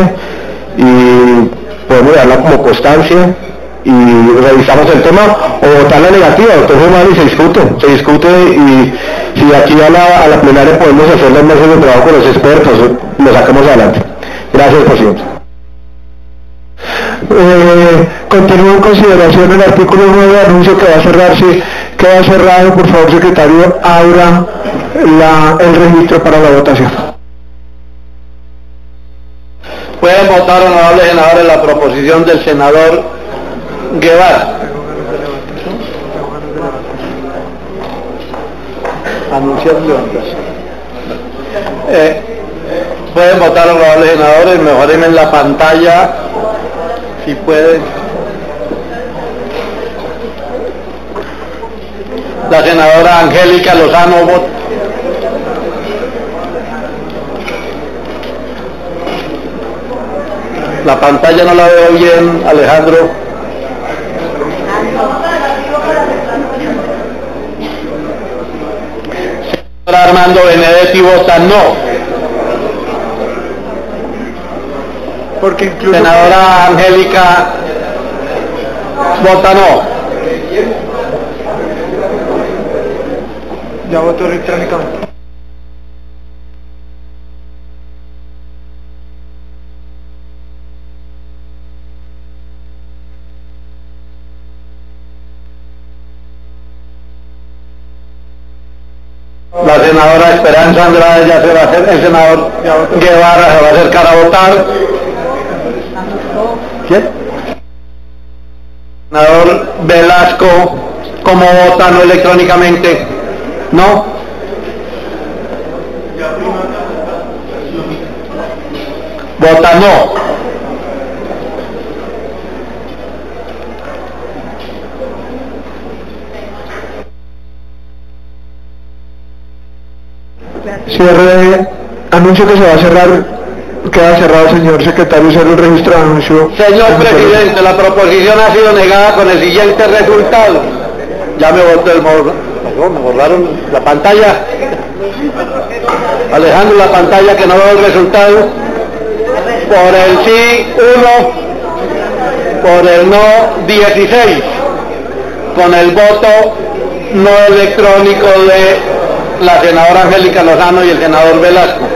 y podemos darla como constancia y revisamos el tema o votar la negativa, doctor Germán, y se discute, y si aquí a la plenaria podemos hacer las mesas de trabajo con los expertos, lo sacamos adelante. Gracias, presidente. Continúa en consideración el artículo 9, anuncio que va a cerrarse. Queda cerrado, por favor, secretario, abra el registro para la votación. Pueden votar, honorables senadores, la proposición del senador Guevara. Anunciar levantarse. Pueden votar, honorables senadores, mejoren en la pantalla, si pueden. La senadora Angélica Lozano vota. La pantalla no la veo bien, Alejandro. Señor Armando Benedetti vota no. Porque incluso... Senadora Angélica vota no. Ya votó electrónicamente. La senadora Esperanza Andrade ya se va a hacer, el senador Guevara se va a acercar a votar. ¿Quién? Senador Velasco, ¿cómo vota? No electrónicamente. ¿No? Vota no. Cierre, anuncio que se va a cerrar, queda cerrado, señor secretario, cierre el registro de anuncio. Señor presidente, la proposición ha sido negada con el siguiente resultado. Ya me borraron la pantalla. Alejandro, la pantalla que no veo el resultado. Por el sí 1, por el no 16. Con el voto no electrónico de la senadora Angélica Lozano y el senador Velasco.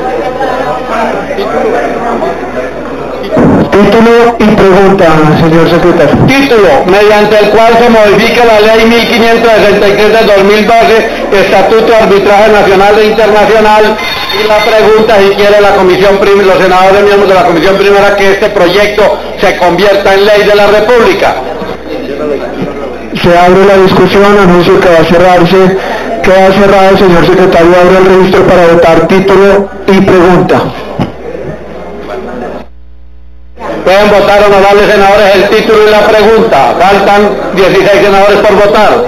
Título y pregunta, señor secretario. Título, mediante el cual se modifica la ley 1563 de 2012, Estatuto de Arbitraje Nacional e Internacional, y la pregunta si quiere la comisión primera, los senadores miembros de la comisión primera, que este proyecto se convierta en ley de la República. Se abre la discusión, anuncio que va a cerrarse. Queda cerrado, señor secretario, abre el registro para votar título y pregunta. Pueden votar, honorables senadores, el título y la pregunta. Faltan 16 senadores por votar.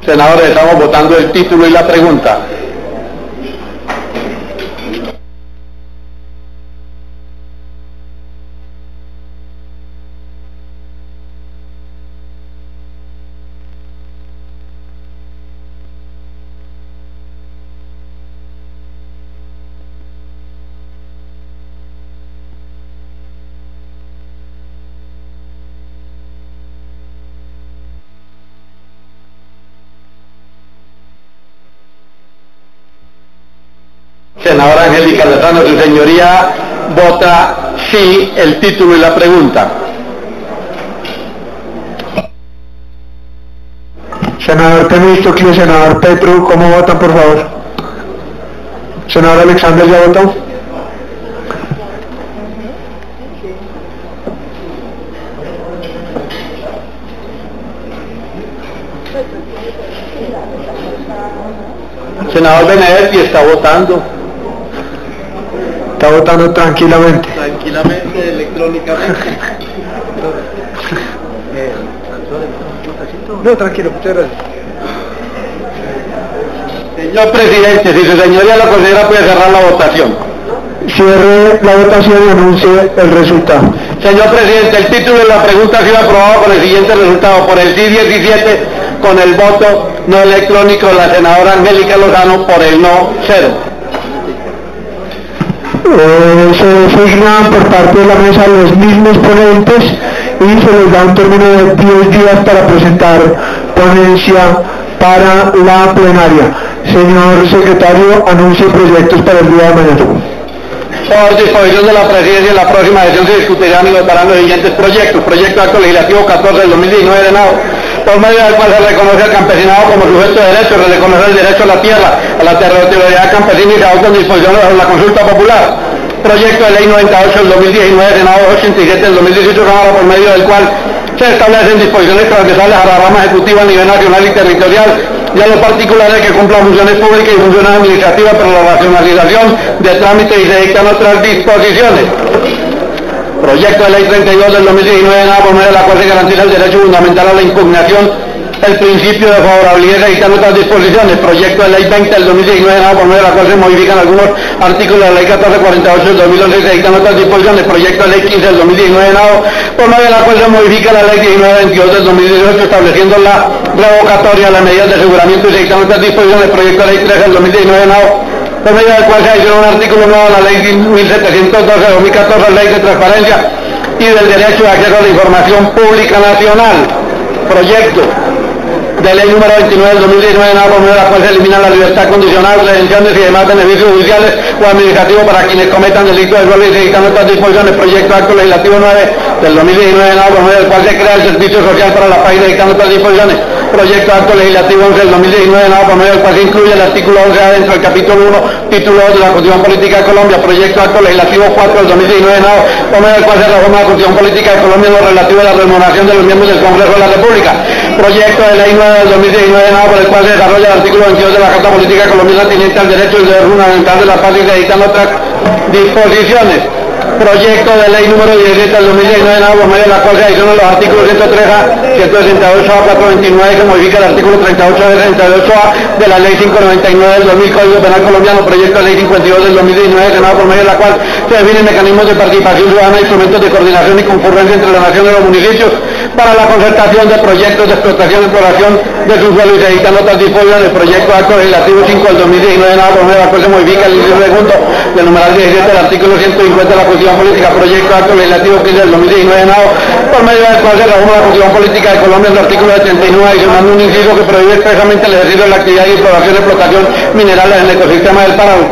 Senadores, estamos votando el título y la pregunta. Senadora Angélica Lozano, su señoría vota sí el título y la pregunta. Senador Temístocles, senador Petro, ¿cómo votan, por favor? Senador Alexander, ¿ya votó? Senador Benedetti está votando. Está votando tranquilamente. Tranquilamente, electrónicamente. No, tranquilo, muchas gracias. Señor presidente, si su señoría lo considera, puede cerrar la votación. Cierre la votación y anuncie el resultado. Señor presidente, el título de la pregunta ha sido aprobado con el siguiente resultado: por el sí 17, con el voto no electrónico de la senadora Angélica Lozano, por el no 0. Se designan por parte de la mesa los mismos ponentes y se les da un término de 10 días para presentar ponencia para la plenaria. Señor secretario, anuncie proyectos para el día de mañana. Por disposición de la presidencia, en la próxima sesión se discutirán y votarán los siguientes proyectos: proyecto de acto legislativo 14 del 2019 de NAO, por medio del cual se reconoce al campesinado como sujeto de derecho, se reconoce el derecho a la tierra, a la territorialidad campesina y se adopta en disposición de la consulta popular. Proyecto de ley 98 del 2019, Senado 87 del 2018, Cámara, por medio del cual se establecen disposiciones transversales a la rama ejecutiva a nivel nacional y territorial y a los particulares que cumplan funciones públicas y funciones administrativas para la racionalización de trámites y se dictan otras disposiciones. Proyecto de ley 32 del 2019, nada por medio de la cual se garantiza el derecho fundamental a la impugnación, el principio de favorabilidad y se dictan otras disposiciones. Proyecto de ley 20 del 2019, nada por medio de la cual se modifican algunos artículos de la ley 1448 del 2011 y se dictan otras disposiciones. Proyecto de ley 15 del 2019, nada por medio de la cual se modifica la ley 1922 del 2018 estableciendo la revocatoria de las medidas de aseguramiento y se dictan otras disposiciones. Proyecto de ley 13 del 2019, nada por medio del cual se adiciona un artículo nuevo a la ley 1712 de 2014, ley de transparencia y del derecho de acceso a la información pública nacional. Proyecto de ley número 29 del 2019, nada por medio de la cual se elimina la libertad condicional, redenciones y demás beneficios judiciales o administrativos para quienes cometan delitos de dolo y se dictan otras disposiciones. Proyecto de acto legislativo 9 del 2019, nada por medio del cual se crea el servicio social para la paz y se dictan otras disposiciones. Proyecto de acto legislativo 11 del 2019, nada por medio del cual se incluye el artículo 11A dentro del capítulo 1, título 2 de la Constitución Política de Colombia. Proyecto de acto legislativo 4 del 2019, nada por medio del cual se reforma la Constitución Política de Colombia en lo relativo a la remuneración de los miembros del Congreso de la República. Proyecto de ley 9 del 2019, nada por el cual se desarrolla el artículo 22 de la Carta Política Colombiana teniente al derecho y deber fundamental de la paz y se dictan otras disposiciones. Proyecto de ley número 17 del 2019, nada por medio de la cual se adicionan los artículos 103A, 168A, 429, que modifica el artículo 38A y 38A de la ley 599 del 2000 Código Penal Colombiano. Proyecto de ley 52 del 2019, nada por medio de la cual se definen mecanismos de participación ciudadana, instrumentos de coordinación y concurrencia entre la nación y los municipios para la concertación de proyectos de explotación y exploración de su suelo y se dictan otras disposiciones. El proyecto de acto legislativo 5 del 2019, nada por medio de la cual se modifica el inciso segundo del numeral 17 del artículo 150 de la Constitución Política. Proyecto de acto legislativo 15 del 2019, nada por medio del cual se reforma la Constitución Política de Colombia en el artículo 79 adicionando un inciso que prohíbe expresamente el ejercicio de la actividad y explotación minerales en el ecosistema del páramo.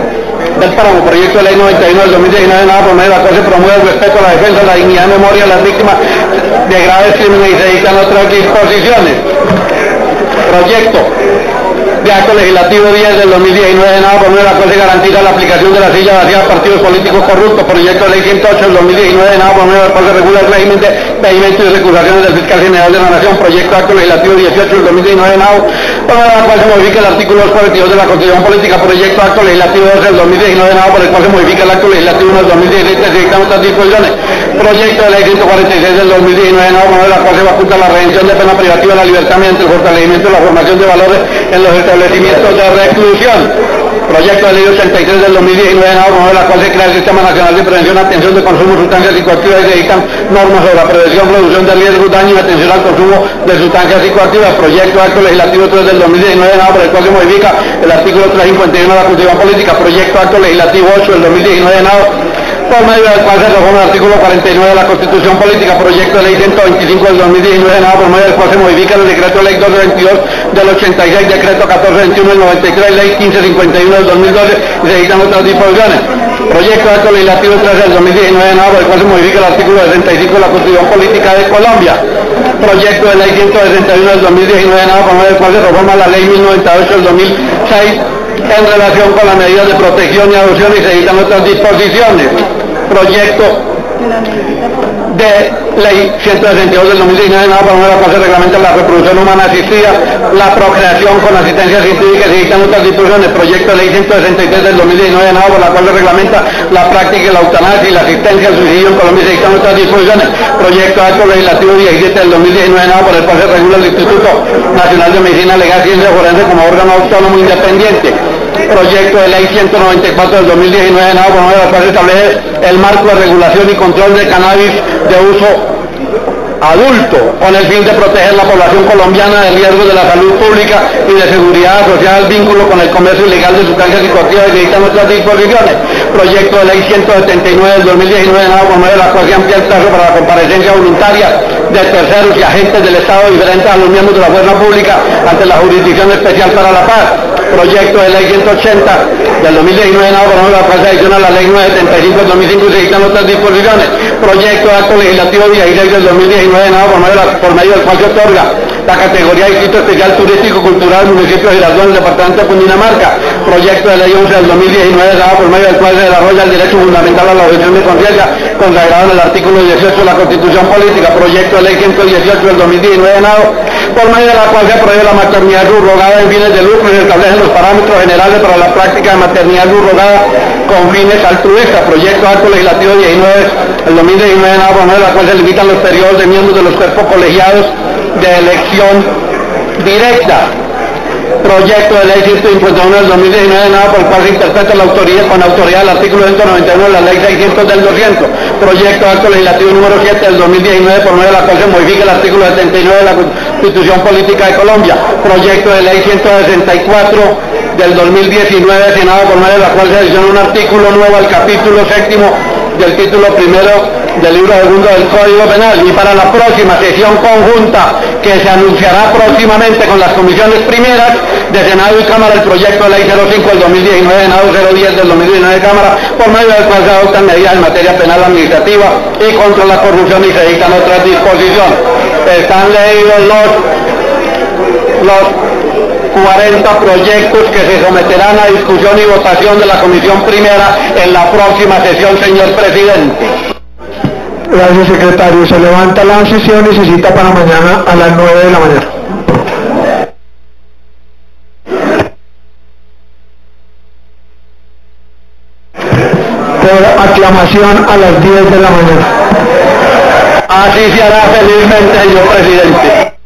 Proyecto de ley 91 del 2019, nada por medio de la cual se promueve el respeto a la defensa, la dignidad y memoria de las víctimas de graves crímenes y se dictan otras disposiciones. Proyecto de acto legislativo 10 del 2019, nada por medio de la cual se garantiza la aplicación de la silla vacía a partidos políticos corruptos. Proyecto de ley 108 del 2019, nada por medio del cual se regula el régimen de pedimento y recusaciones del fiscal general de la Nación. Proyecto de acto legislativo 18 del 2019, nada por medio de la cual se modifica el artículo 242 de la Constitución Política. Proyecto de acto legislativo 12 del 2019, nada por el cual se modifica el acto legislativo 1 del 2017 se dictan otras disposiciones. Proyecto de ley 146 del 2019, nada por medio de la cual se faculta la redención de pena privativa de la libertad mediante el fortalecimiento de la formación de valores en los establecimientos de reclusión. Proyecto de ley 83 del 2019, nada por medio de la cual se crea el Sistema Nacional de Prevención y Atención de Consumo de Sustancias Psicoactivas y se dictan normas sobre la prevención, producción de riesgos, daño y atención al consumo de sustancias psicoactivas. Proyecto de acto legislativo 3 del 2019, nada por el cual se modifica el artículo 351 de la Constitución Política. Proyecto de acto legislativo 8 del 2019, nada por medio del cual se reforma el artículo 49 de la Constitución Política, proyecto de ley 125 del 2019, Senado, por medio del cual se modifica el decreto ley 1222 del 86, decreto 1421 del 93, ley 1551 del 2012 y se dictan otras disposiciones. Proyecto de acto legislativo 13 del 2019, Senado, por el cual se modifica el artículo 65 de la Constitución Política de Colombia. Proyecto de ley 161 del 2019, Senado, por medio del cual se reforma la ley 1098 del 2006 en relación con las medidas de protección y adopción y se dictan otras disposiciones. Proyecto de ley 162 del 2019, nada por la cual se reglamenta la reproducción humana asistida, la procreación con asistencia científica y se dictan otras disposiciones. Proyecto de ley 163 del 2019, nada por la cual se reglamenta la práctica de la eutanasia y la asistencia al suicidio en Colombia y se dictan otras disposiciones. Proyecto de acto legislativo 17 del 2019, nada por el cual se regula el Instituto Nacional de Medicina Legal y Ciencia Forense como órgano autónomo independiente. Proyecto de ley 194 del 2019, nada por medio del cual se establece el marco de regulación y control de cannabis de uso adulto con el fin de proteger la población colombiana de riesgos de la salud pública y de seguridad asociada al vínculo con el comercio ilegal de sustancias psicoactivas y se dictan otras disposiciones. Proyecto de ley 179 del 2019, nada por medio de la cual se amplía el plazo para la comparecencia voluntaria de terceros y agentes del Estado diferentes a los miembros de la fuerza pública ante la Jurisdicción Especial para la Paz. Proyecto de ley 180 del 2019, nada por medio de la cual se adiciona la ley 975 del 2005 y se dictan otras disposiciones. Proyecto de acto legislativo 16 del 2019, nada por medio del cual se otorga la categoría de distrito especial turístico cultural del municipio de Girardot, en el departamento de Cundinamarca. Proyecto de ley 11 del 2019, nada por medio del cual se desarrolla el derecho fundamental a la objeción de conciencia consagrado en el artículo 18 de la Constitución Política. Proyecto de ley 118 del 2019, nada por medio de la cual se prohíbe la maternidad subrogada en fines de lucro y se establecen los parámetros generales para la práctica de maternidad subrogada con fines altruistas. Proyecto de acto legislativo 19 del 2019, nada por medio de la cual se limitan los periodos de miembros de los cuerpos colegiados de elección directa. Proyecto de ley 151 del 2019, nada por el cual se interpreta la autoridad con autoridad del artículo 191 de la ley 600 del 200. Proyecto de acto legislativo número 7 del 2019, por medio de la cual se modifica el artículo 79 de la Constitución Política de Colombia. Proyecto de ley 164 del 2019, Senado, por medio de la cual se adiciona un artículo nuevo al capítulo 7º del título primero del libro segundo del Código Penal. Y para la próxima sesión conjunta que se anunciará próximamente con las comisiones primeras de Senado y Cámara, el proyecto de ley 05 del 2019, Senado 010 del 2019 Cámara, por medio del cual se adoptan medidas en materia penal administrativa y contra la corrupción y se dictan otras disposiciones. Están leídos los 40 proyectos que se someterán a discusión y votación de la comisión primera en la próxima sesión, señor presidente. Gracias, secretario. Se levanta la sesión y se cita para mañana a las 9 de la mañana. Por aclamación a las 10 de la mañana. Así se hará felizmente, señor presidente.